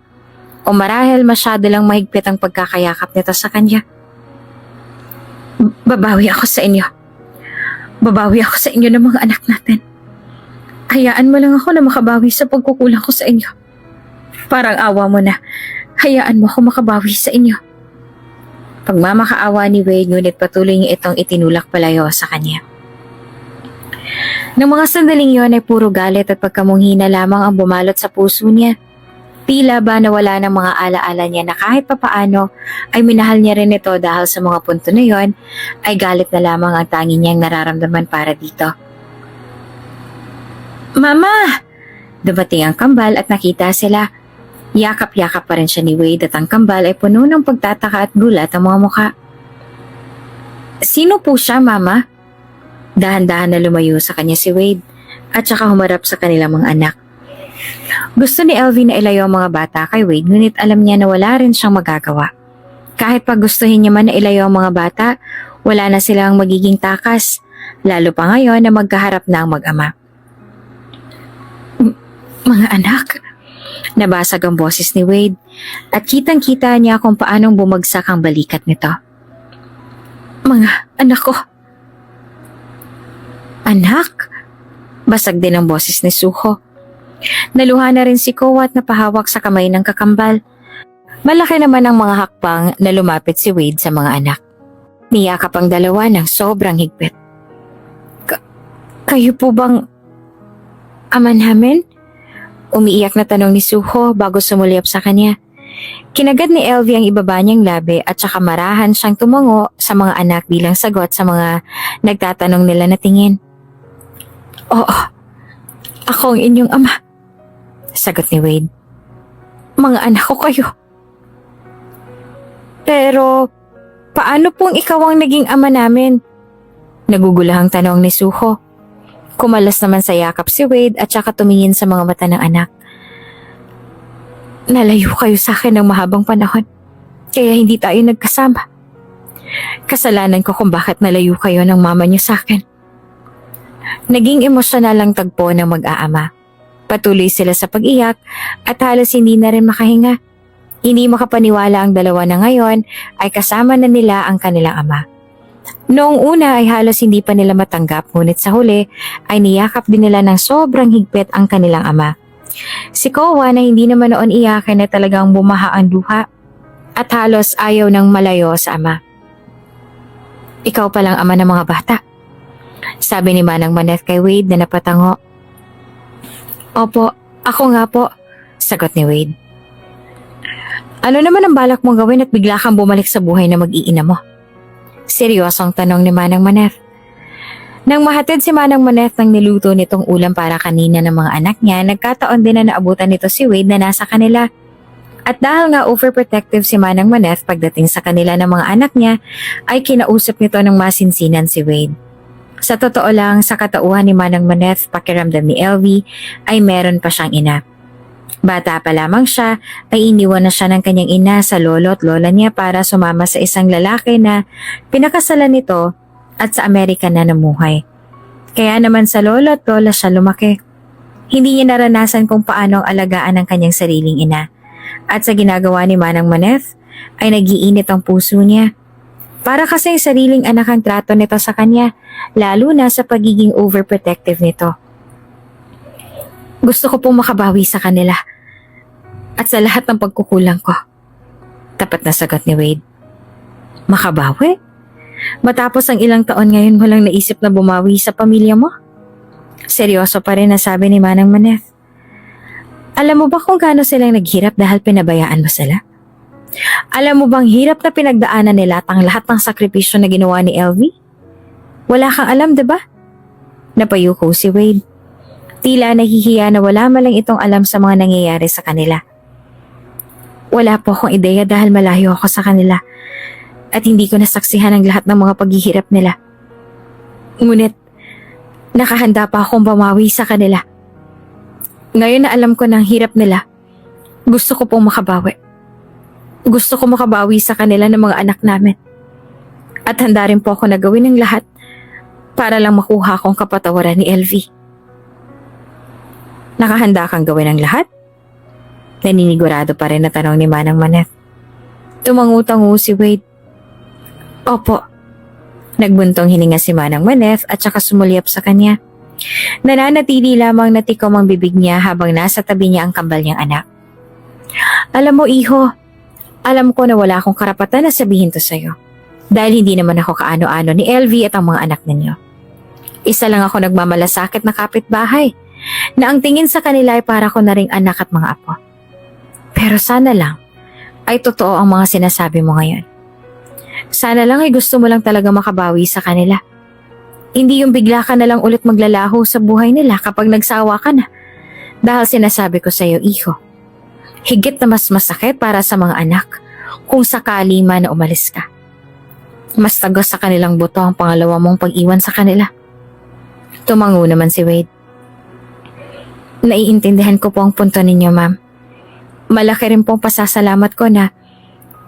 O marahil masyado lang mahigpit ang pagkakayakap nito sa kanya. Babawi ako sa inyo. Babawi ako sa inyo ng mga anak natin. Hayaan mo lang ako na makabawi sa pagkukulang ko sa inyo. Parang awa mo na. Hayaan mo ako makabawi sa inyo. Pagmamakaawa ni Wade, ngunit patuloy niya itong itinulak palayo sa kanya. Nang mga sandaling yon ay puro galit at pagkamunghi na lamang ang bumalot sa puso niya. Tila ba nawala ng mga alaala niya na kahit papaano ay minahal niya rin ito dahil sa mga punto na yon ay galit na lamang ang tangi niyang nararamdaman para dito. Mama! Dumating ang kambal at nakita sila. Yakap-yakap pa rin siya ni Wade at ang kambal ay puno ng pagtataka at gulat ang mga mukha. Sino po siya, Mama? Dahan-dahan na lumayo sa kanya si Wade at saka humarap sa kanilang mga anak. Gusto ni LV na ilayo ang mga bata kay Wade, ngunit alam niya na wala rin siyang magagawa. Kahit pag gustuhin niya man na ilayo ang mga bata, wala na silang magiging takas, lalo pa ngayon na magkaharap na ang mag-ama. Mga anak, nabasag ang boses ni Wade at kitang-kita niya kung paanong bumagsak ang balikat nito. Mga anak ko. Anak? Basag din ang boses ni Suho. Naluha na rin si Kowa at napahawak sa kamay ng kakambal. Malaki naman ang mga hakbang na lumapit si Wade sa mga anak. Niyakap ang dalawa ng sobrang higpit. Kayo po bang ama namin? Umiiyak na tanong ni Suho bago sumulyap sa kanya. Kinagad ni LV ang ibaba niyang labi at saka marahan siyang tumango sa mga anak bilang sagot sa mga nagtatanong nila na tingin. Oo, ako ang inyong ama. Sagot ni Wade. Mga anak ko kayo. Pero, paano pong ikaw ang naging ama namin? Nagugulahang tanong ni Suho. Kumalas naman sa yakap si Wade at saka tumingin sa mga mata ng anak. Nalayo kayo sa akin ng mahabang panahon, kaya hindi tayo nagkasama. Kasalanan ko kung bakit nalayo kayo ng mama niyo sa akin. Naging emosyonal ang tagpo ng mag-aama. Patuloy sila sa pag-iyak at halos hindi na rin makahinga. Hindi makapaniwala ang dalawa na ngayon ay kasama na nila ang kanilang ama. Noong una ay halos hindi pa nila matanggap, ngunit sa huli ay niyakap din nila ng sobrang higpit ang kanilang ama. Si Kowa na hindi naman noon iyakin na talagang bumaha ang luha at halos ayaw ng malayo sa ama. Ikaw palang ama ng mga bata, sabi ni Manang Maneth kay Wade na napatango. Opo, ako nga po, sagot ni Wade. Ano naman ang balak mong gawin at bigla kang bumalik sa buhay na mag-iina mo? Seryosong tanong ni Manang Maneth. Nang mahatid si Manang Maneth ng niluto nitong ulam para kanina ng mga anak niya, nagkataon din na naabutan nito si Wade na nasa kanila. At dahil nga overprotective si Manang Maneth pagdating sa kanila ng mga anak niya, ay kinausap nito ng masinsinan si Wade. Sa totoo lang, sa katauhan ni Manang Maneth, pakiramdam ni LV ay meron pa siyang ina. Bata pa lamang siya ay iniwan na siya ng kanyang ina sa lolo at lola niya para sumama sa isang lalaki na pinakasalan nito at sa Amerika na namuhay. Kaya naman sa lolo at lola siya lumaki. Hindi niya naranasan kung paano ang alagaan ang kanyang sariling ina. At sa ginagawa ni Manang Maneth ay nagiinit ang puso niya. Para kasi sariling anak ang trato nito sa kanya, lalo na sa pagiging overprotective nito. Gusto ko pong makabawi sa kanila at sa lahat ng pagkukulang ko. Tapat na sagot ni Wade. Makabawi? Matapos ang ilang taon ngayon mo lang naisip na bumawi sa pamilya mo? Seryoso pa rin na sabi ni Manang Maneth. Alam mo ba kung gaano silang naghirap dahil pinabayaan mo sila? Alam mo bang hirap na pinagdaanan nila at ang lahat ng sakripisyo na ginawa ni LV? Wala kang alam, diba? Napayuko si Wade. Tila nahihiya na wala malang itong alam sa mga nangyayari sa kanila. Wala po akong ideya dahil malayo ako sa kanila at hindi ko nasaksihan ang lahat ng mga paghihirap nila. Ngunit, nakahanda pa akong bumawi sa kanila. Ngayon na alam ko ng hirap nila, gusto ko pong makabawi. Gusto ko makabawi sa kanila ng mga anak namin. At handa rin po ako na gawin ng lahat para lang makuha akong kapatawaran ni LV. Nakahanda kang gawin ang lahat? Naninigurado pa rin na tanong ni Manang Maneth. Tumangutango si Wade. Opo. Nagbuntong hininga si Manang Maneth at saka sumulyap sa kanya. Nananatili lamang na tikom ang bibig niya habang nasa tabi niya ang kambal niyang anak. Alam mo, iho, alam ko na wala akong karapatan na sabihin to sa'yo. Dahil hindi naman ako kaano-ano ni LV at ang mga anak ninyo. Isa lang ako nagmamalasakit na kapitbahay na ang tingin sa kanila ay para ko na ring anak at mga apo. Pero sana lang ay totoo ang mga sinasabi mo ngayon. Sana lang ay gusto mo lang talaga makabawi sa kanila. Hindi yung bigla ka na lang ulit maglalaho sa buhay nila kapag nagsawa ka na. Dahil sinasabi ko sa iyo, iho, higit na mas masakit para sa mga anak kung sakali man na umalis ka. Mas tagos sa kanilang buto ang pangalawa mong pag-iwan sa kanila. Tumango naman si Wade. Naiintindihan ko po ang punto ninyo, ma'am. Malaki rin pong pasasalamat ko na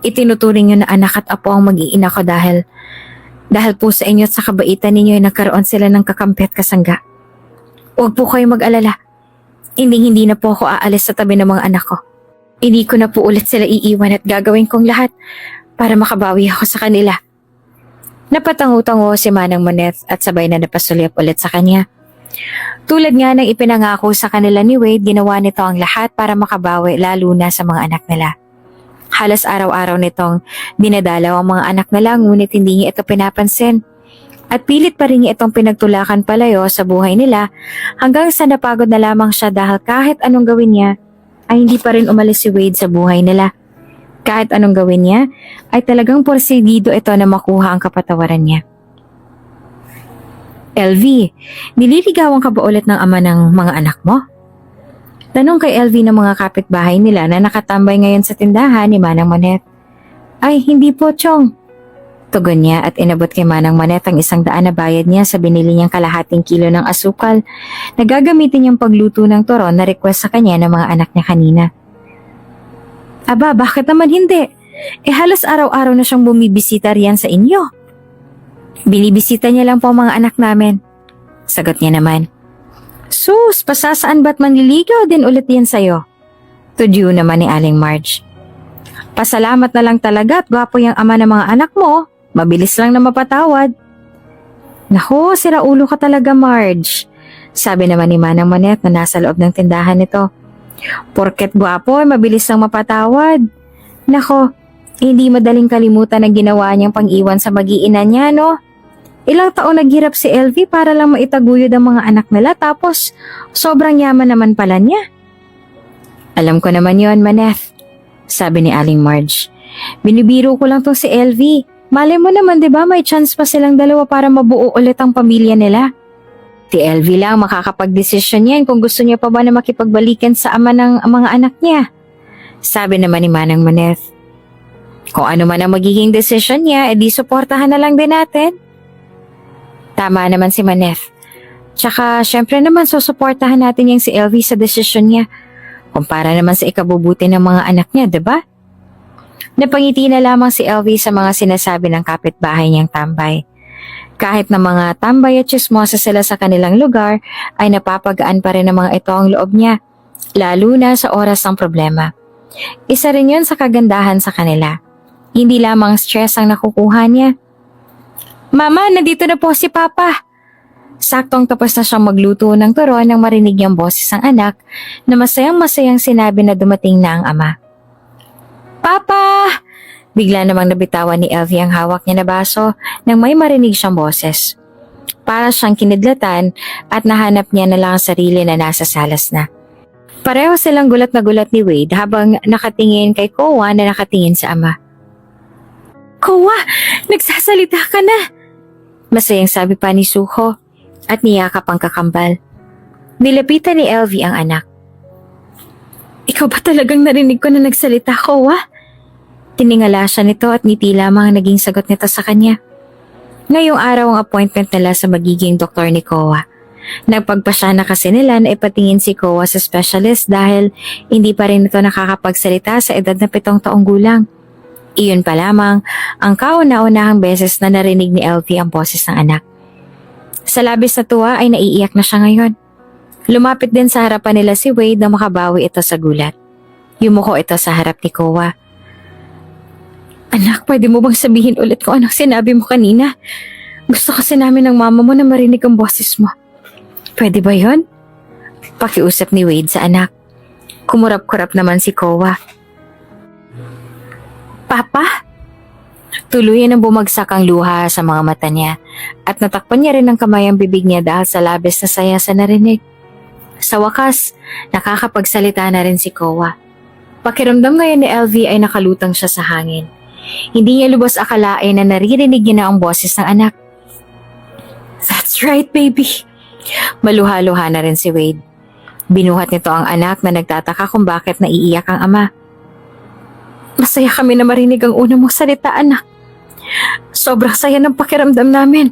itinuturing nyo na anak at apo ang mag-iina ko dahil po sa inyo at sa kabaitan ninyo ay nagkaroon sila ng kakampi at kasangga. Huwag po kayong mag-alala. Hindi na po ako aalis sa tabi ng mga anak ko. Hindi ko na po ulit sila iiwan at gagawin kong lahat para makabawi ako sa kanila. Napatango-tango si Manang Moneth at sabay na napasulyap ulit sa kanya. Tulad nga ng ipinangako sa kanila ni Wade, ginawa nito ang lahat para makabawi lalo na sa mga anak nila. Halos araw-araw nitong dinadalaw ang mga anak nila ngunit hindi niya ito pinapansin. At pilit pa rin niya itong pinagtulakan palayo sa buhay nila hanggang sa napagod na lamang siya dahil kahit anong gawin niya ay hindi pa rin umalis si Wade sa buhay nila. Kahit anong gawin niya ay talagang porsigido ito na makuha ang kapatawaran niya. LV, nililigawan ka ba ulit ng ama ng mga anak mo? Tanong kay LV ng mga kapitbahay nila na nakatambay ngayon sa tindahan ni Manang Moneth. Ay, hindi po, Chong. Tugon niya at inabot kay Manang Moneth ang 100 na bayad niya sa binili niyang kalahating kilo ng asukal na gagamitin niyang pagluto ng turon na request sa kanya ng mga anak niya kanina. Aba, bakit naman hindi? Halos araw-araw na siyang bumibisita riyan sa inyo. Binibisita niya lang po ang mga anak namin. Sagot niya naman. Sus, pasasaan ba't manliligaw din ulit yan sa'yo? Tudyo naman ni Aling Marge. Pasalamat na lang talaga at gwapo yung ama ng mga anak mo. Mabilis lang na mapatawad. Naku, sira ulo ka talaga, Marge. Sabi naman ni Manang Moneth na nasa loob ng tindahan nito. Porket gwapo, mabilis lang mapatawad. Nako, hindi madaling kalimutan ang ginawa niyang pang-iwan sa mag-iina niya, no? Ilang taon naghirap si LV para lang maitaguyod ang mga anak nila tapos sobrang yaman naman pala niya. Alam ko naman yon, Moneth. Sabi ni Aling Marge. Binibiro ko lang to si LV. Malay mo naman, 'di ba, may chance pa silang dalawa para mabuo ulit ang pamilya nila. Si LV lang makakapag-desisyon yan kung gusto niya pa ba na makipagbalikan sa ama ng mga anak niya. Sabi naman ni Manang Moneth. Kung ano man ang magiging desisyon niya, edi suportahan na lang din natin. Tama naman si Moneth. Tsaka syempre naman susuportahan natin yung si LV sa desisyon niya. Kumpara naman sa ikabubuti ng mga anak niya, 'di ba? Napangiti na lamang si LV sa mga sinasabi ng kapitbahay niyang tambay. Kahit na mga tambay at chismosa sila sa kanilang lugar, ay napapagaan pa rin ng mga ito ang loob niya, lalo na sa oras ng problema. Isa rin yun sa kagandahan sa kanila. Hindi lamang stress ang nakukuha niya. Mama, nandito na po si Papa. Saktong tapos na siyang magluto ng turon nang marinig niyang boses ng anak na masayang-masayang sinabi na dumating na ang ama. Papa! Bigla namang nabitawan ni LV ang hawak niya na baso nang may marinig siyang boses. Para siyang kinidlatan at nahanap niya na lang ang sarili na nasa salas na. Pareho silang gulat na gulat ni Wade habang nakatingin kay Kowa na nakatingin sa ama. Kowa! Nagsasalita ka na! Masayang sabi pa ni Suho at niyakap ang kakambal. Nilapitan ni LV ang anak. Ikaw ba talagang narinig ko na nagsalita, Kowa? Tiningala siya nito at ngiti lamang ang naging sagot nito sa kanya. Ngayong araw ang appointment nila sa magiging doktor ni Kowa. Nagpagpasya na kasi nila na ipatingin si Kowa sa specialist dahil hindi pa rin ito nakakapagsalita sa edad na 7 taong gulang. Iyon pa lamang ang kauna-unahang beses na narinig ni LV ang boses ng anak. Sa labis na tuwa ay naiiyak na siya ngayon. Lumapit din sa harapan nila si Wade na makabawi ito sa gulat. Yumuko ito sa harap ni Kowa. Anak, pwede mo bang sabihin ulit kung anong sinabi mo kanina? Gusto kasi namin ng mama mo na marinig ang boses mo. Pwede ba yon? Pakiusap ni Wade sa anak. Kumurap-kurap naman si Kowa. Papa? Tuluyan ang bumagsak ang luha sa mga mata niya at natakpan niya rin ng kamay ang bibig niya dahil sa labis na saya sa narinig. Sa wakas, nakakapagsalita na rin si Kowa. Pakiramdam ngayon ni LV ay nakalutang siya sa hangin. Hindi niya lubos akalain na naririnig niya na ang boses ng anak. That's right, baby. Maluha-luha na rin si Wade. Binuhat nito ang anak na nagtataka kung bakit naiiyak ang ama. Masaya kami na marinig ang una mong salita, anak. Sobrang saya ng pakiramdam namin.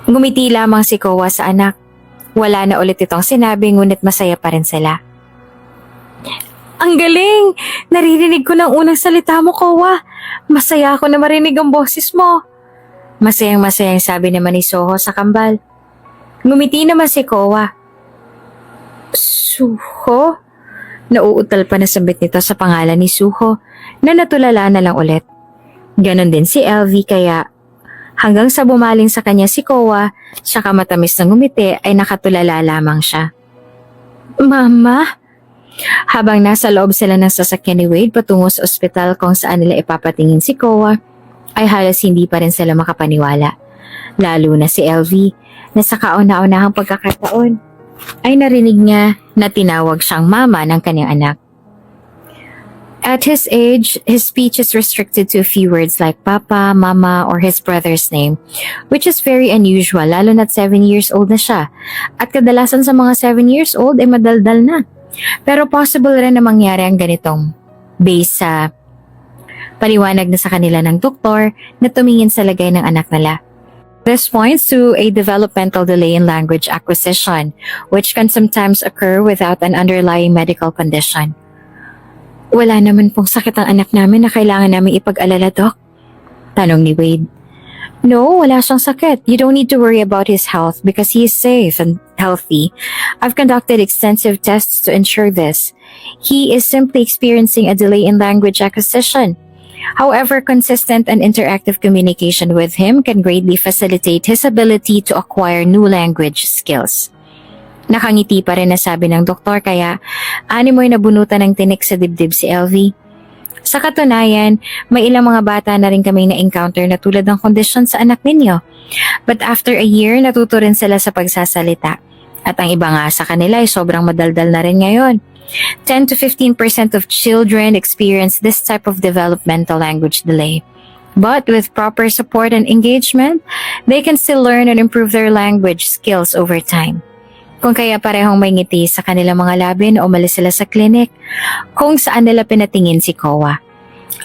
Ngumiti lamang si Kowa sa anak. Wala na ulit itong sinabi ngunit masaya pa rin sila. Ang galing! Naririnig ko ng unang salita mo, Kowa. Masaya ako na marinig ang boses mo. Masayang-masayang sabi naman ni Soho sa kambal. Ngumiti naman si Kowa. Suho? Nauutal pa na sambit nito sa pangalan ni Suho na natulala na lang ulit. Ganon din si LV kaya hanggang sa bumaling sa kanya si Koa, saka matamis na ngumiti ay nakatulala lamang siya. Mama? Habang nasa loob sila ng sasakyan ni Wade patungo sa ospital kung saan nila ipapatingin si Koa, ay halos hindi pa rin sila makapaniwala. Lalo na si LV na sa kauna-unahang pagkakataon ay narinig niya na tinawag siyang mama ng kanyang anak. At his age, his speech is restricted to a few words like papa, mama, or his brother's name, which is very unusual lalo na't 7 years old na siya. At kadalasan sa mga 7 years old ay madaldal na. Pero possible rin na mangyari ang ganitong based sa paliwanag na sa kanila ng doktor na tumingin sa lagay ng anak nila. This points to a developmental delay in language acquisition, which can sometimes occur without an underlying medical condition. Wala naman pong sakit ang anak namin na kailangan namin ipag-alala, Doc? Tanong ni Wade. No, wala siyang sakit. You don't need to worry about his health because he is safe and healthy. I've conducted extensive tests to ensure this. He is simply experiencing a delay in language acquisition. However, consistent and interactive communication with him can greatly facilitate his ability to acquire new language skills. Nakangiti pa rin na sabi ng doktor kaya animoy nabunutan ng tinik sa dibdib si LV. Sa katunayan, may ilang mga bata na rin kami na-encounter na tulad ng kondisyon sa anak ninyo. But after a year, natuto rin sila sa pagsasalita. At ang iba nga sa kanila ay sobrang madaldal na rin ngayon. 10 to 15% of children experience this type of developmental language delay. But with proper support and engagement, they can still learn and improve their language skills over time. Kung kaya parehong may ngiti sa kanilang mga labi na umalis sila sa klinik, kung saan nila pinatingin si Koa.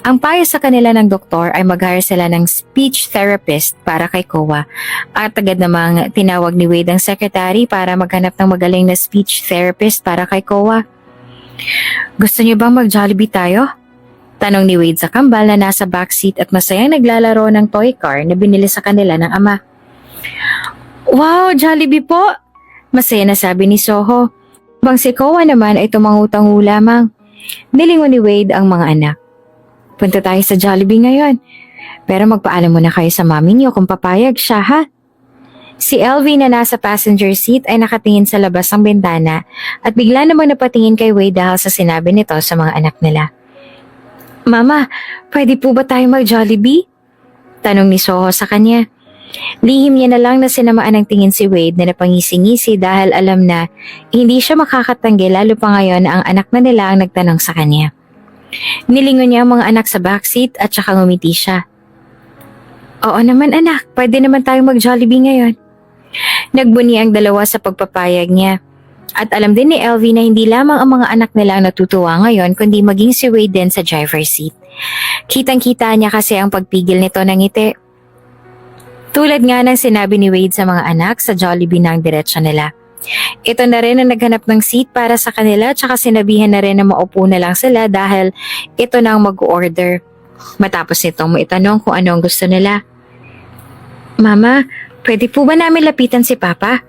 Ang payo sa kanila ng doktor ay mag-hire sila ng speech therapist para kay Koa at agad namang tinawag ni Wade ang secretary para maghanap ng magaling na speech therapist para kay Koa. Gusto niyo bang mag-Jollibee tayo? Tanong ni Wade sa kambal na nasa backseat at masayang naglalaro ng toy car na binili sa kanila ng ama. Wow, Jollibee po! Masaya na sabi ni Soho. Bang si Koa naman ay tumangu-tangu lamang. Nilingon ni Wade ang mga anak. Punta tayo sa Jollibee ngayon. Pero magpaalam muna kayo sa mami niyo kung papayag siya, ha? Si LV na nasa passenger seat ay nakatingin sa labas ng bintana at bigla namang napatingin kay Wade dahil sa sinabi nito sa mga anak nila. Mama, pwede po ba tayo mag-Jollibee? Tanong ni Soho sa kanya. Lihim niya na lang na sinamaan ng tingin si Wade na napangisi-ngisi dahil alam na hindi siya makakatanggi lalo pa ngayon na ang anak na nila ang nagtanong sa kanya. Nilingon niya ang mga anak sa backseat at saka ngumiti siya. Oo naman anak, pwede naman tayo mag-Jollibee ngayon. Nagbuni ang dalawa sa pagpapayag niya. At alam din ni LV na hindi lamang ang mga anak nila ang natutuwa ngayon kundi maging si Wade din sa driver's seat. Kitang-kita niya kasi ang pagpigil nito ng ngiti. Tulad nga ng sinabi ni Wade sa mga anak, sa Jollibee na ang diretsyon nila. Ito na rin ang naghanap ng seat para sa kanila tsaka sinabihan na rin na maupo na lang sila dahil ito na ang mag-order. Matapos nitong maitanong kung ano ang gusto nila. Mama, pwede po ba namin lapitan si Papa?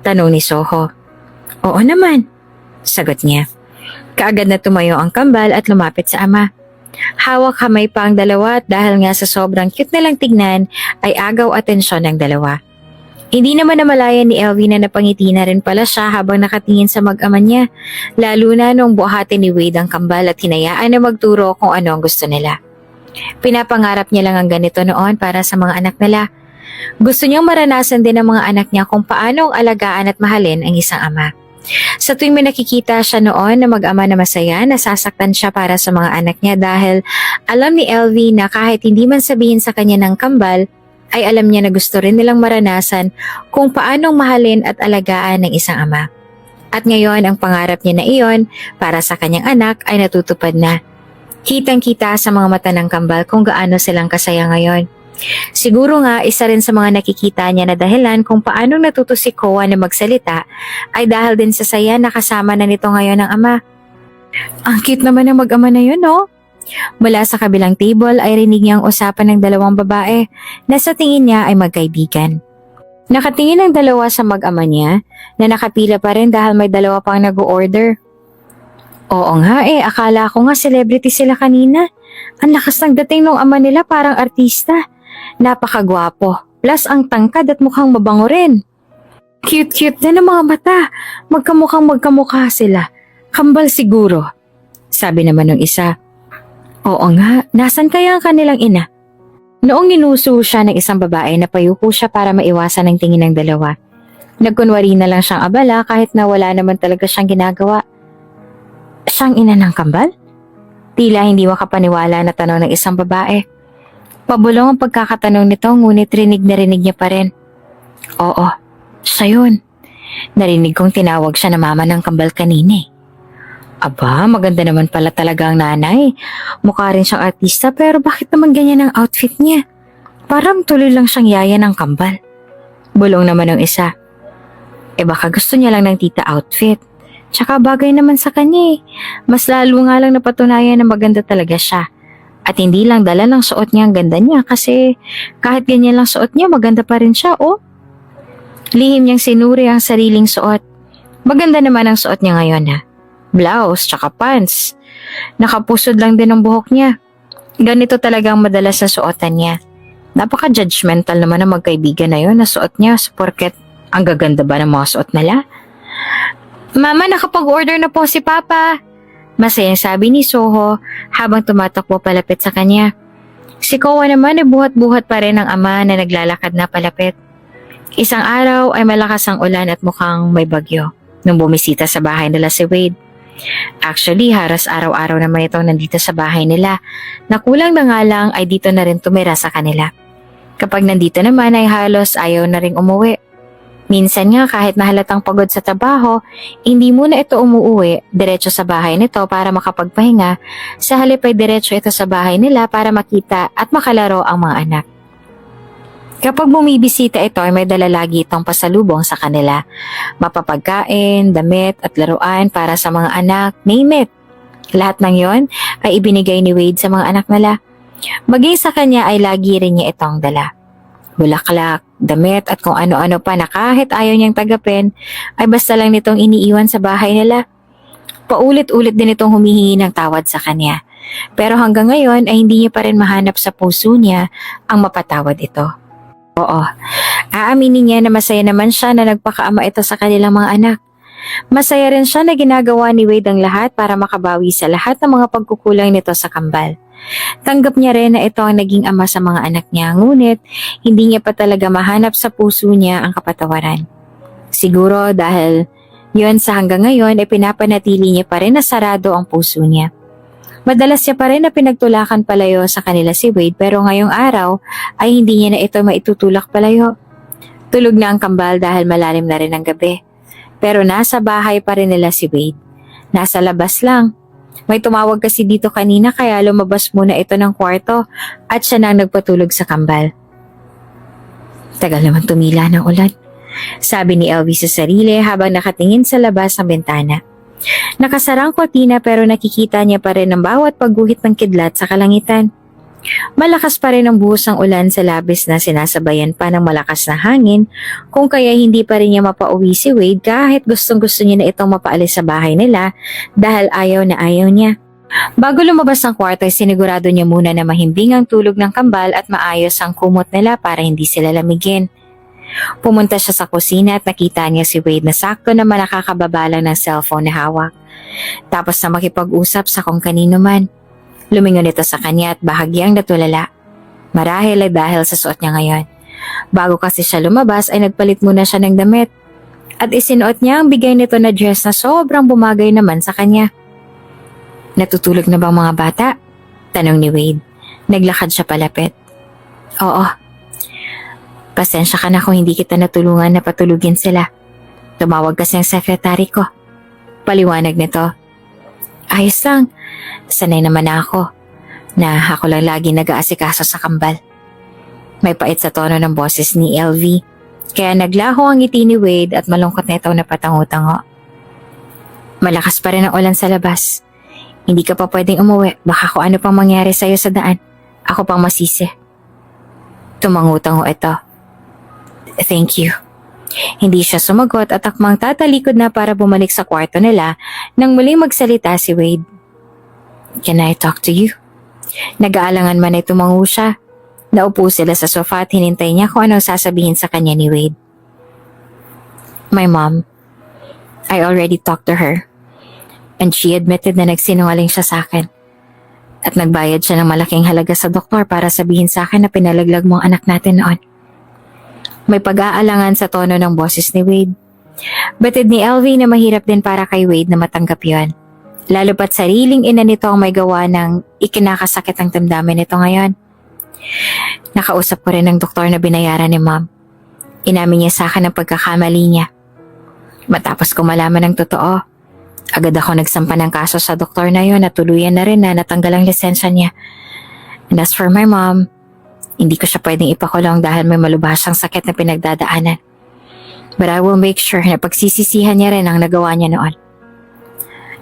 Tanong ni Soho. Oo naman, sagot niya. Kaagad na tumayo ang kambal at lumapit sa ama. Hawak kamay pa ang dalawa at dahil nga sa sobrang cute nilang tignan ay agaw atensyon ng dalawa. Hindi naman namalayan ni LV na napangiti na rin pala siya habang nakatingin sa mag-ama niya, lalo na nung buhati ni Wade ang kambal at hinayaan na magturo kung ano ang gusto nila. Pinapangarap niya lang ang ganito noon para sa mga anak nila. Gusto niyang maranasan din ng mga anak niya kung paano alagaan at mahalin ang isang ama. Sa tuwing may nakikita siya noon na mag-ama na masaya, nasasaktan siya para sa mga anak niya dahil alam ni LV na kahit hindi man sabihin sa kanya ng kambal, ay alam niya na gusto rin nilang maranasan kung paanong mahalin at alagaan ng isang ama. At ngayon ang pangarap niya na iyon para sa kanyang anak ay natutupad na. Kitang-kita sa mga mata ng kambal kung gaano silang kasaya ngayon. Siguro nga isa rin sa mga nakikita niya na dahilan kung paanong natuto si Koa na magsalita ay dahil din sa saya na kasama na nito ngayon ng ama. Ang cute naman ng mag-ama na yun, no? Mula sa kabilang table ay rinig niya ang usapan ng dalawang babae na sa tingin niya ay magkaibigan. Nakatingin ang dalawa sa mag-ama niya na nakapila pa rin dahil may dalawa pang nag-order. Oo nga akala ko nga celebrity sila kanina. Ang lakas ng dating ng ama nila, parang artista. Napakagwapo, plus ang tangkad at mukhang mabango rin. Cute-cute din ang mga mata. Magkamukhang magkamukha sila. Kambal siguro. Sabi naman ng isa. Oo nga, nasan kaya ang kanilang ina? Noong ginuso siya ng isang babae, napayuko siya para maiwasan ang tingin ng dalawa. Nagkunwari na lang siyang abala kahit na wala naman talaga siyang ginagawa. Siyang ina ng kambal? Tila hindi makapaniwala na tanong ng isang babae. Pabulong ang pagkakatanong nito, ngunit rinig na rinig niya pa rin. Oo, siya yun. Narinig kong tinawag siya na mama ng kambal kanina. Aba, maganda naman pala talaga ang nanay. Mukha rin siyang artista pero bakit naman ganyan ang outfit niya? Parang tuloy lang siyang yaya ng kambal. Bulong naman ng isa. Baka gusto niya lang ng tita outfit. Tsaka bagay naman sa kanya. Mas lalo nga lang napatunayan na maganda talaga siya. At hindi lang dala ng suot niya ang ganda niya kasi kahit ganyan lang suot niya, maganda pa rin siya, oh. Lihim niyang sinuri ang sariling suot. Maganda naman ang suot niya ngayon, ha. Blouse, tsaka pants. Nakapusod lang din ang buhok niya. Ganito talagang madalas na suotan niya. Napaka-judgmental naman ang magkaibigan na yun na suot niya porket ang gaganda ba ng mga suot nila? Mama, nakapag-order na po si Papa. Masayang sabi ni Soho habang tumatakbo palapit sa kanya. Si Koa naman ay buhat-buhat pa rin ang ama na naglalakad na palapit. Isang araw ay malakas ang ulan at mukhang may bagyo nung bumisita sa bahay nila si Wade. Actually, halos araw-araw naman itong nandito sa bahay nila. Nakulang na nga lang ay dito na rin tumira sa kanila. Kapag nandito naman ay halos ayaw na ring umuwi. Minsan nga kahit nahalatang pagod sa trabaho, hindi muna ito umuwi, diretso sa bahay nito para makapagpahinga. Sa halip ay diretso ito sa bahay nila para makita at makalaro ang mga anak. Kapag bumibisita ito ay may dala lagi itong pasalubong sa kanila. Mapapagkain, damit at laruan para sa mga anak, name it. Lahat ng yon ay ibinigay ni Wade sa mga anak nila. Maging sa kanya ay lagi rin niya itong dala. Bulaklak, damit at kung ano-ano pa na kahit ayaw niyang tagapin ay basta lang nitong iniiwan sa bahay nila. Paulit-ulit din itong humihingi ng tawad sa kanya. Pero hanggang ngayon ay hindi niya pa rin mahanap sa puso niya ang mapatawad ito. Oo, aaminin niya na masaya naman siya na nagpakaama ito sa kanilang mga anak. Masaya rin siya na ginagawa ni Wade ang lahat para makabawi sa lahat ng mga pagkukulang nito sa kambal. Tanggap niya rin na ito ang naging ama sa mga anak niya, ngunit hindi niya pa talaga mahanap sa puso niya ang kapatawaran. Siguro dahil yon sa hanggang ngayon ay pinapanatili niya pa rin na sarado ang puso niya. Madalas niya pa rin na pinagtulakan palayo sa kanila si Wade pero ngayong araw ay hindi niya na ito maitutulak palayo. Tulog na ang kambal dahil malalim na rin ang gabi. Pero nasa bahay pa rin nila si Wade. Nasa labas lang. May tumawag kasi dito kanina kaya lumabas muna ito ng kwarto at siya nang nagpatulog sa kambal. Tagal naman tumila ng ulan, sabi ni Elvie sa sarili habang nakatingin sa labas ng bintana. Nakasarang kortina pero nakikita niya pa rin ang bawat pagguhit ng kidlat sa kalangitan. Malakas pa rin ang buhos ng ulan sa labis na sinasabayan pa ng malakas na hangin kung kaya hindi pa rin niya mapauwi si Wade kahit gustong-gusto niya na itong mapaalis sa bahay nila dahil ayaw na ayaw niya. Bago lumabas ng kwarto ay sinigurado niya muna na mahimbing ang tulog ng kambal at maayos ang kumot nila para hindi sila lamigin. Pumunta siya sa kusina at nakita niya si Wade na sakto naman nakakababa lang ng cellphone na hawak. Tapos na makipag-usap sa kung kanino man. Lumingon ito sa kanya at bahagyang natulala. Marahil ay dahil sa suot niya ngayon. Bago kasi siya lumabas ay nagpalit muna siya ng damit. At isinuot niya ang bigay nito na dress na sobrang bumagay naman sa kanya. Natutulog na bang mga bata? Tanong ni Wade. Naglakad siya palapit. Oo. Pasensya ka na kung hindi kita natulungan na patulugin sila. Tumawag kasi ang sekretary ko. Paliwanag nito. Ayos lang. Sanay naman ako na ako lang lagi nag-aasikaso sa kambal. May pait sa tono ng boses ni LV. Kaya naglaho ang ngiti ni Wade at malungkot na ito na patango-tango. Malakas pa rin ang ulan sa labas. Hindi ka pa pwedeng umuwi. Baka kung ano pang mangyari sa'yo sa daan. Ako pang masisi. Tumango-tango ito. Thank you. Hindi siya sumagot at akmang tatalikod na para bumalik sa kwarto nila nang muling magsalita si Wade. Can I talk to you? Nag-aalangan man ay tumango siya. Naupo sila sa sofa at hinintay niya kung anong sasabihin sa kanya ni Wade. My mom, I already talked to her. And she admitted na nagsinungaling siya sa akin. At nagbayad siya ng malaking halaga sa doktor para sabihin sa akin na pinalaglag mo ang anak natin noon. May pag-aalangan sa tono ng boses ni Wade. Batid ni LV na mahirap din para kay Wade na matanggap yon. Lalo pat sariling ina nito ang may gawa ng ikinakasakit ang damdamin nito ngayon. Nakausap ko rin ng doktor na binayaran ni Mom. Inamin niya sa akin ang pagkakamali niya. Matapos ko malaman ng totoo, agad ako nagsampa ng kaso sa doktor na yon at tuluyan na rin na natanggal ang lisensya niya. And as for my mom, hindi ko siya pwedeng ipakulong dahil may malubhas siyang sakit na pinagdadaanan. But I will make sure na pagsisisihan niya rin ang nagawa niya noon.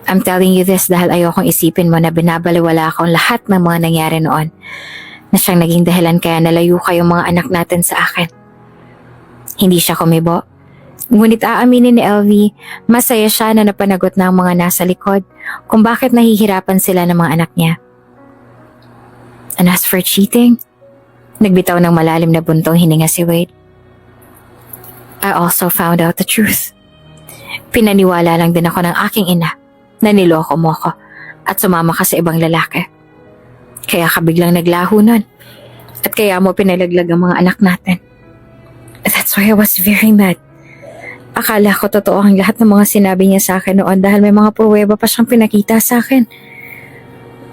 I'm telling you this dahil ayokong isipin mo na binabaliwala akong lahat ng mga nangyari noon na siyang naging dahilan kaya nalayo kayong mga anak natin sa akin. Hindi siya kumibo. Ngunit aaminin ni LV, masaya siya na napanagot na ang mga nasa likod kung bakit nahihirapan sila ng mga anak niya. And as for cheating, nagbitaw ng malalim na buntong hininga si Wade. I also found out the truth. Pinaniwala lang din ako ng aking ina na niloko mo ko at sumama ka sa ibang lalaki. Kaya ka biglang naglaho nun at kaya mo pinalaglag ang mga anak natin. That's why I was very mad. Akala ko totoo ang lahat ng mga sinabi niya sa akin noon dahil may mga pruweba pa siyang pinakita sa akin.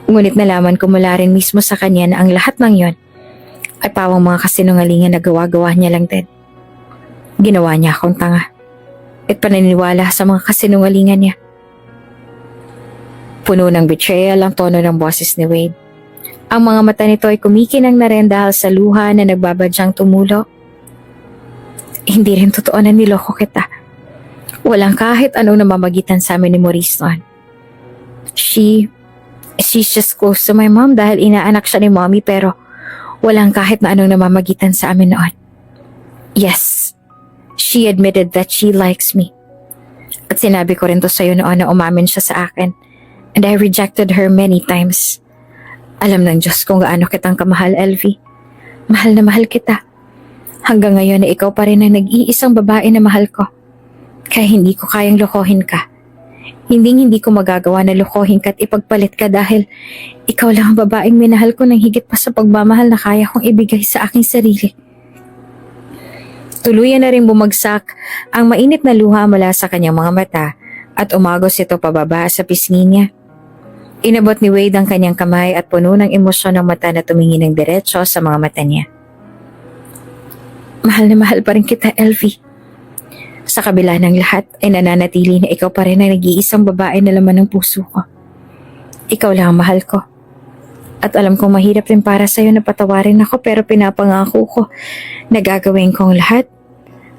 Ngunit nalaman ko mula rin mismo sa kanya na ang lahat ng yon ay pawang mga kasinungalingan na gawa-gawa niya lang din. Ginawa niya akong tanga at paniniwala sa mga kasinungalingan niya. Puno ng betrayal ang tono ng boses ni Wade. Ang mga mata nito ay kumikinang na rin dahil sa luha na nagbabadyang tumulo. Hindi rin totoo na niloko kita. Walang kahit anong namamagitan sa amin ni Maurice noon. She's just close to my mom dahil inaanak siya ni mommy pero walang kahit na anong namamagitan sa amin noon. Yes, she admitted that she likes me. At sinabi ko rin to sa'yo noon na umamin siya sa akin. And I rejected her many times. Alam ng Diyos kung gaano kitang kamahal, LV. Mahal na mahal kita. Hanggang ngayon na ikaw pa rin ang nag-iisang babae na mahal ko. Kaya hindi ko kayang lokohin ka. Hindi ko magagawa na lokohin ka at ipagpalit ka dahil ikaw lang ang babaeng minahal ko ng higit pa sa pagmamahal na kaya kong ibigay sa aking sarili. Tuluyan na rin bumagsak ang mainit na luha mula sa kanyang mga mata at umagos ito pababa sa pisngi niya. Inabot ni Wade ang kanyang kamay at puno ng emosyon ng mata na tumingin ng diretso sa mga mata niya. Mahal na mahal pa rin kita, LV. Sa kabila ng lahat ay nananatili na ikaw pa rin ang nag-iisang babae na laman ng puso ko. Ikaw lang ang mahal ko. At alam kong mahirap din para sa'yo na patawarin ako pero pinapangako ko na gagawin kong lahat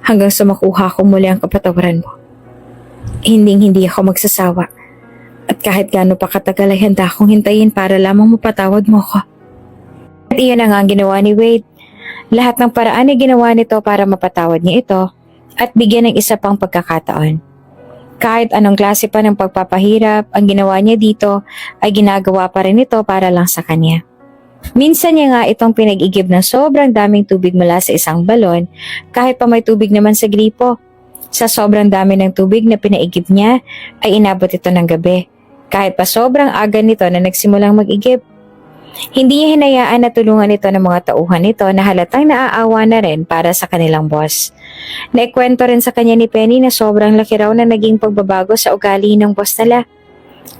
hanggang sa makuha ko muli ang kapatawaran mo. Hindi ako magsasawa. At kahit gaano pa katagal ay handa akong hintayin para lamang mapatawad mo ko. At iyon ang ginawa ni Wade. Lahat ng paraan ay ginawa nito para mapatawad niya ito at bigyan ng isa pang pagkakataon. Kahit anong klase pa ng pagpapahirap, ang ginawa niya dito ay ginagawa pa rin ito para lang sa kanya. Minsan niya nga itong pinag-igib ng sobrang daming tubig mula sa isang balon kahit pa may tubig naman sa gripo. Sa sobrang dami ng tubig na pinaigib niya ay inabot ito ng gabi. Kahit pa sobrang aga nito na nagsimulang mag-igib. Hindi niya hinayaan na tulungan ito ng mga tauhan nito na halatang naaawa na rin para sa kanilang boss. Naikwento rin sa kanya ni Penny na sobrang laki raw na naging pagbabago sa ugali ng boss nila.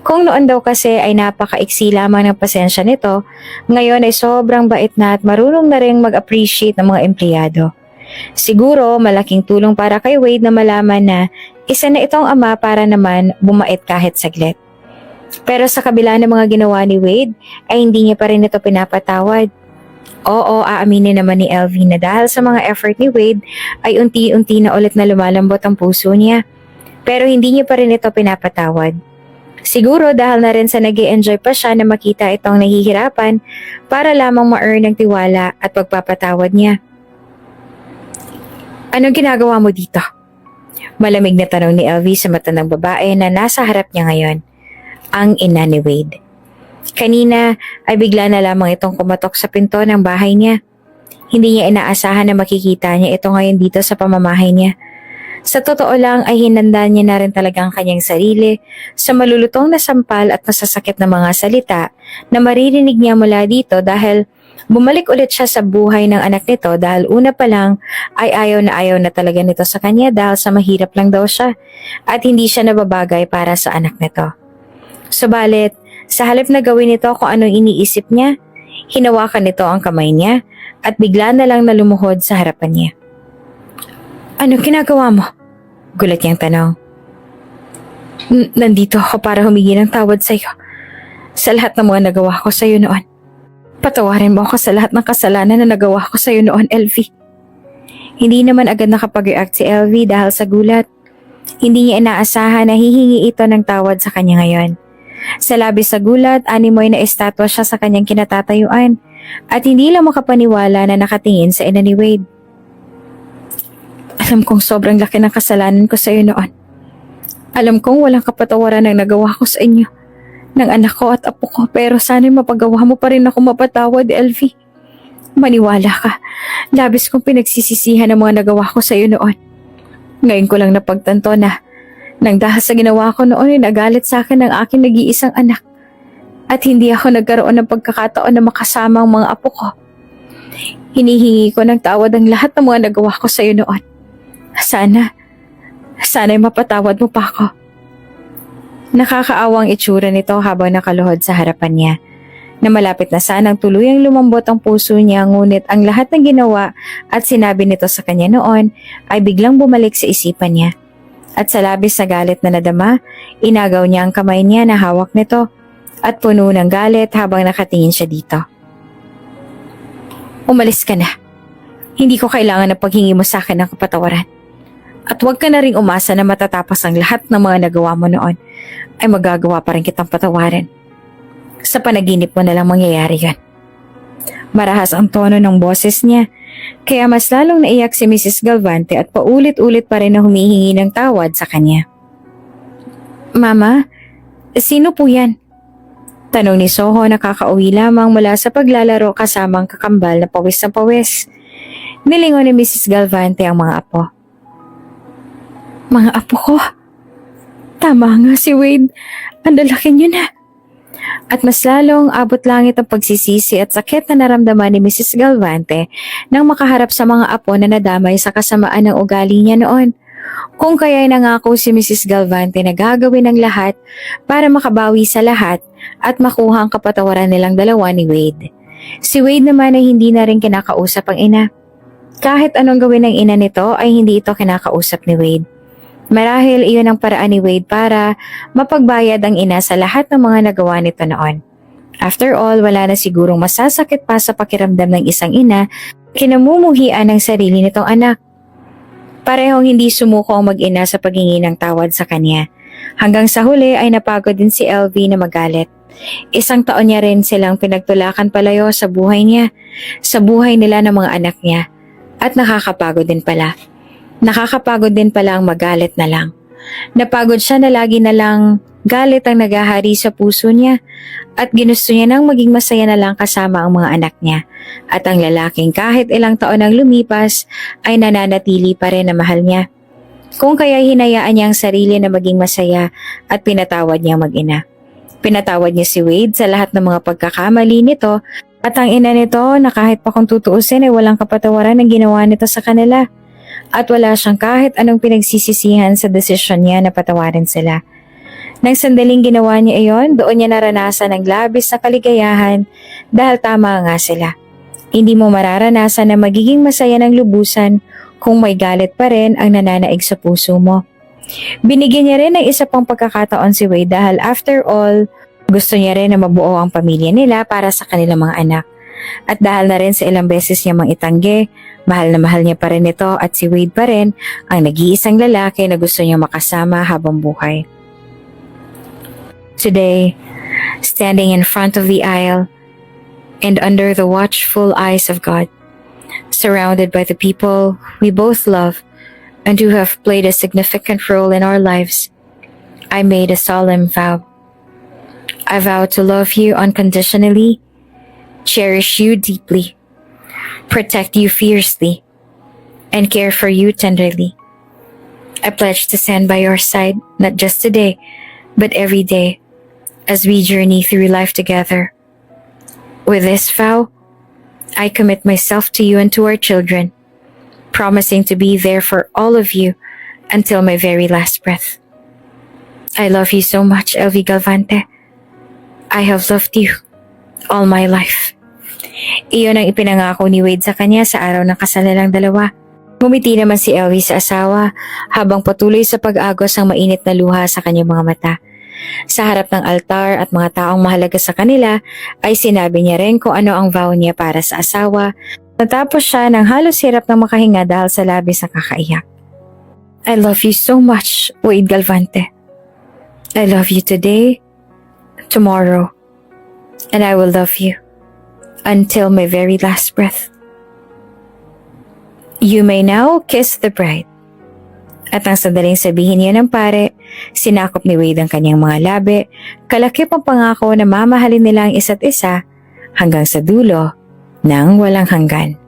Kung noon daw kasi ay napakaiksi lamang ng pasensya nito, ngayon ay sobrang bait na at marunong na rin mag-appreciate ng mga empleyado. Siguro malaking tulong para kay Wade na malaman na isa na itong ama para naman bumait kahit saglit. Pero sa kabila ng mga ginawa ni Wade ay hindi niya pa rin ito pinapatawad. Oo, aaminin naman ni LV na dahil sa mga effort ni Wade ay unti-unti na ulit na lumalambot ang puso niya. Pero hindi niya pa rin ito pinapatawad. Siguro dahil na rin sa nag-i-enjoy pa siya na makita itong nahihirapan para lamang ma-earn ang tiwala at pagpapatawad niya. Anong ginagawa mo dito? Malamig na tanong ni LV sa mata ng babae na nasa harap niya ngayon. Ang ina ni Wade. Kanina ay bigla na lamang itong kumatok sa pinto ng bahay niya. Hindi niya inaasahan na makikita niya ito ngayon dito sa pamamahay niya. Sa totoo lang ay hinanda niya na rin talagang kanyang sarili sa malulutong na sampal at masasakit na mga salita na maririnig niya mula dito dahil bumalik ulit siya sa buhay ng anak nito dahil una pa lang ay ayaw na talaga nito sa kanya dahil sa mahirap lang daw siya at hindi siya nababagay para sa anak nito. Subalit, sa halip na gawin nito kung anong iniisip niya, hinawakan nito ang kamay niya at bigla na lang nalumuhod sa harapan niya. Ano ginagawa mo? Gulat niyang tanong. Nandito ako para humingi ng tawad sa iyo. Sa lahat ng mga nagawa ko sa iyo noon. Patawarin mo ako sa lahat ng kasalanan na nagawa ko sa iyo noon, LV. Hindi naman agad nakapag-react si LV dahil sa gulat. Hindi niya inaasahan na hihingi ito ng tawad sa kanya ngayon. Sa labis sa gulat, animoy na estatwa siya sa kanyang kinatatayuan at hindi lang makapaniwala na nakatingin sa ina ni Wade. Alam kong sobrang laki ng kasalanan ko sa iyo noon. Alam kong walang kapatawaran ang nagawa ko sa inyo, ng anak ko at apo ko, pero sana'y mapagawa mo pa rin ako mapatawad, LV. Maniwala ka, labis kong pinagsisisihan ang mga nagawa ko sa iyo noon. Ngayon ko lang napagtanto na nang dahil sa ginawa ko noon ay nagalit sa akin ng aking nag-iisang anak at hindi ako nagkaroon ng pagkakataon na makasama ang mga apo ko. Hinihingi ko ng tawad ang lahat ng mga nagawa ko sa iyo noon. Sana'y mapatawad mo pa ako. Nakakaawang itsura nito habang nakaluhod sa harapan niya, na malapit na sanang tuluyang lumambot ang puso niya, ngunit ang lahat ng ginawa at sinabi nito sa kanya noon ay biglang bumalik sa isipan niya. At sa labis na galit na nadama, inagaw niya ang kamay niya na hawak nito at puno ng galit habang nakatingin siya dito. Umalis ka na. Hindi ko kailangan na paghingi mo sa akin ng kapatawaran. At huwag ka na ring umasa na matatapos ang lahat ng mga nagawa mo noon ay magagawa pa rin kitang patawarin. Sa panaginip mo na lang mangyayari yan. Marahas ang tono ng boses niya, kaya mas lalong naiyak si Mrs. Galvante at paulit-ulit pa rin na humihingi ng tawad sa kanya. Mama, sino po yan? Tanong ni Soho na kakauwi lamang mula sa paglalaro kasamang kakambal na pawis na pawis. Nilingon ni Mrs. Galvante ang mga apo. Mga apo ko? Tama nga si Wade, ang lalaki niyo na. At mas lalong abot langit ang pagsisisi at sakit na naramdaman ni Mrs. Galvante nang makaharap sa mga apo na nadamay sa kasamaan ng ugali niya noon. Kung kaya'y nangako si Mrs. Galvante na gagawin ang lahat para makabawi sa lahat at makuha ang kapatawaran nilang dalawa ni Wade. Si Wade naman ay hindi na rin kinakausap ang ina. Kahit anong gawin ng ina nito ay hindi ito kinakausap ni Wade. Marahil iyon ang paraan ni Wade para mapagbayad ang ina sa lahat ng mga nagawa nito noon. After all, wala na sigurong masasakit pa sa pakiramdam ng isang ina kinamumuhian ng sarili nitong anak. Parehong hindi sumuko ang mag-ina sa paghingi ng tawad sa kanya. Hanggang sa huli ay napagod din si LV na magalit. 1 taon niya rin silang pinagtulakan palayo sa buhay niya, sa buhay nila ng mga anak niya. At nakakapagod din pala. Nakakapagod din pala ang magalit na lang. Napagod siya na lagi na lang galit ang nagahari sa puso niya at ginusto niya nang maging masaya na lang kasama ang mga anak niya. At ang lalaking kahit ilang taon ang lumipas ay nananatili pa rin na mahal niya. Kung kaya hinayaan niya ang sarili na maging masaya at pinatawad niya mag-ina. Pinatawad niya si Wade sa lahat ng mga pagkakamali nito at ang ina nito na kahit pa kung tutuusin ay walang kapatawaran ang ginawa nito sa kanila. At wala siyang kahit anong pinagsisisihan sa desisyon niya na patawarin sila. Nang sandaling ginawa niya iyon, doon niya naranasan ang labis na kaligayahan dahil tama nga sila. Hindi mo mararanasan na magiging masaya ng lubusan kung may galit pa rin ang nananaig sa puso mo. Binigyan niya rin ng isa pang pagkakataon si Wade dahil after all, gusto niya rin na mabuo ang pamilya nila para sa kanilang mga anak. At dahil na rin sa ilang beses niya mang itanggi, mahal na mahal niya pa rin ito at si Wade pa rin ang nag-iisang lalaki na gusto niya makasama habang buhay. Today, standing in front of the aisle and under the watchful eyes of God, surrounded by the people we both love and who have played a significant role in our lives, I made a solemn vow. I vow to love you unconditionally, cherish you deeply, protect you fiercely, and care for you tenderly. I pledge to stand by your side, not just today, but every day, as we journey through life together. With this vow, I commit myself to you and to our children, promising to be there for all of you until my very last breath. I love you so much, LV Galvante. I have loved you all my life. Iyon ang ipinangako ni Wade sa kanya sa araw ng kasal nilang dalawa. Ngumiti naman si LV sa asawa habang patuloy sa pag-agos ang mainit na luha sa kanyang mga mata. Sa harap ng altar at mga taong mahalaga sa kanila ay sinabi niya rin kung ano ang vow niya para sa asawa. Natapos siya ng halos hirap ng makahinga dahil sa labis na kakaiyak. I love you so much, Wade Galvante. I love you today, tomorrow, and I will love you until my very last breath. You may now kiss the bride. At ang sandaling sabihin niya ng pare, sinakop ni Wade ang kanyang mga labi, kalakip ang pangako na mamahalin nila ang isa't isa hanggang sa dulo ng walang hanggan.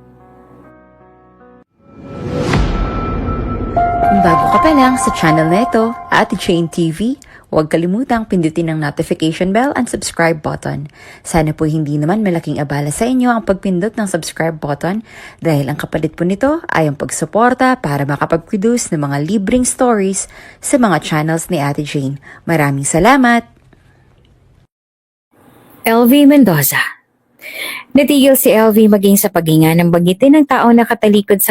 Kung bago ka pa lang sa channel na ito, Ate Jane TV, huwag kalimutang pindutin ang notification bell and subscribe button. Sana po hindi naman malaking abala sa inyo ang pagpindot ng subscribe button dahil ang kapalit po nito ay ang pagsuporta para makapag-produce ng mga libreng stories sa mga channels ni Ate Jane. Maraming salamat! LV Mendoza. Natigil si LV maging sa paghinga ng banggitin ng taong nakatalikod sa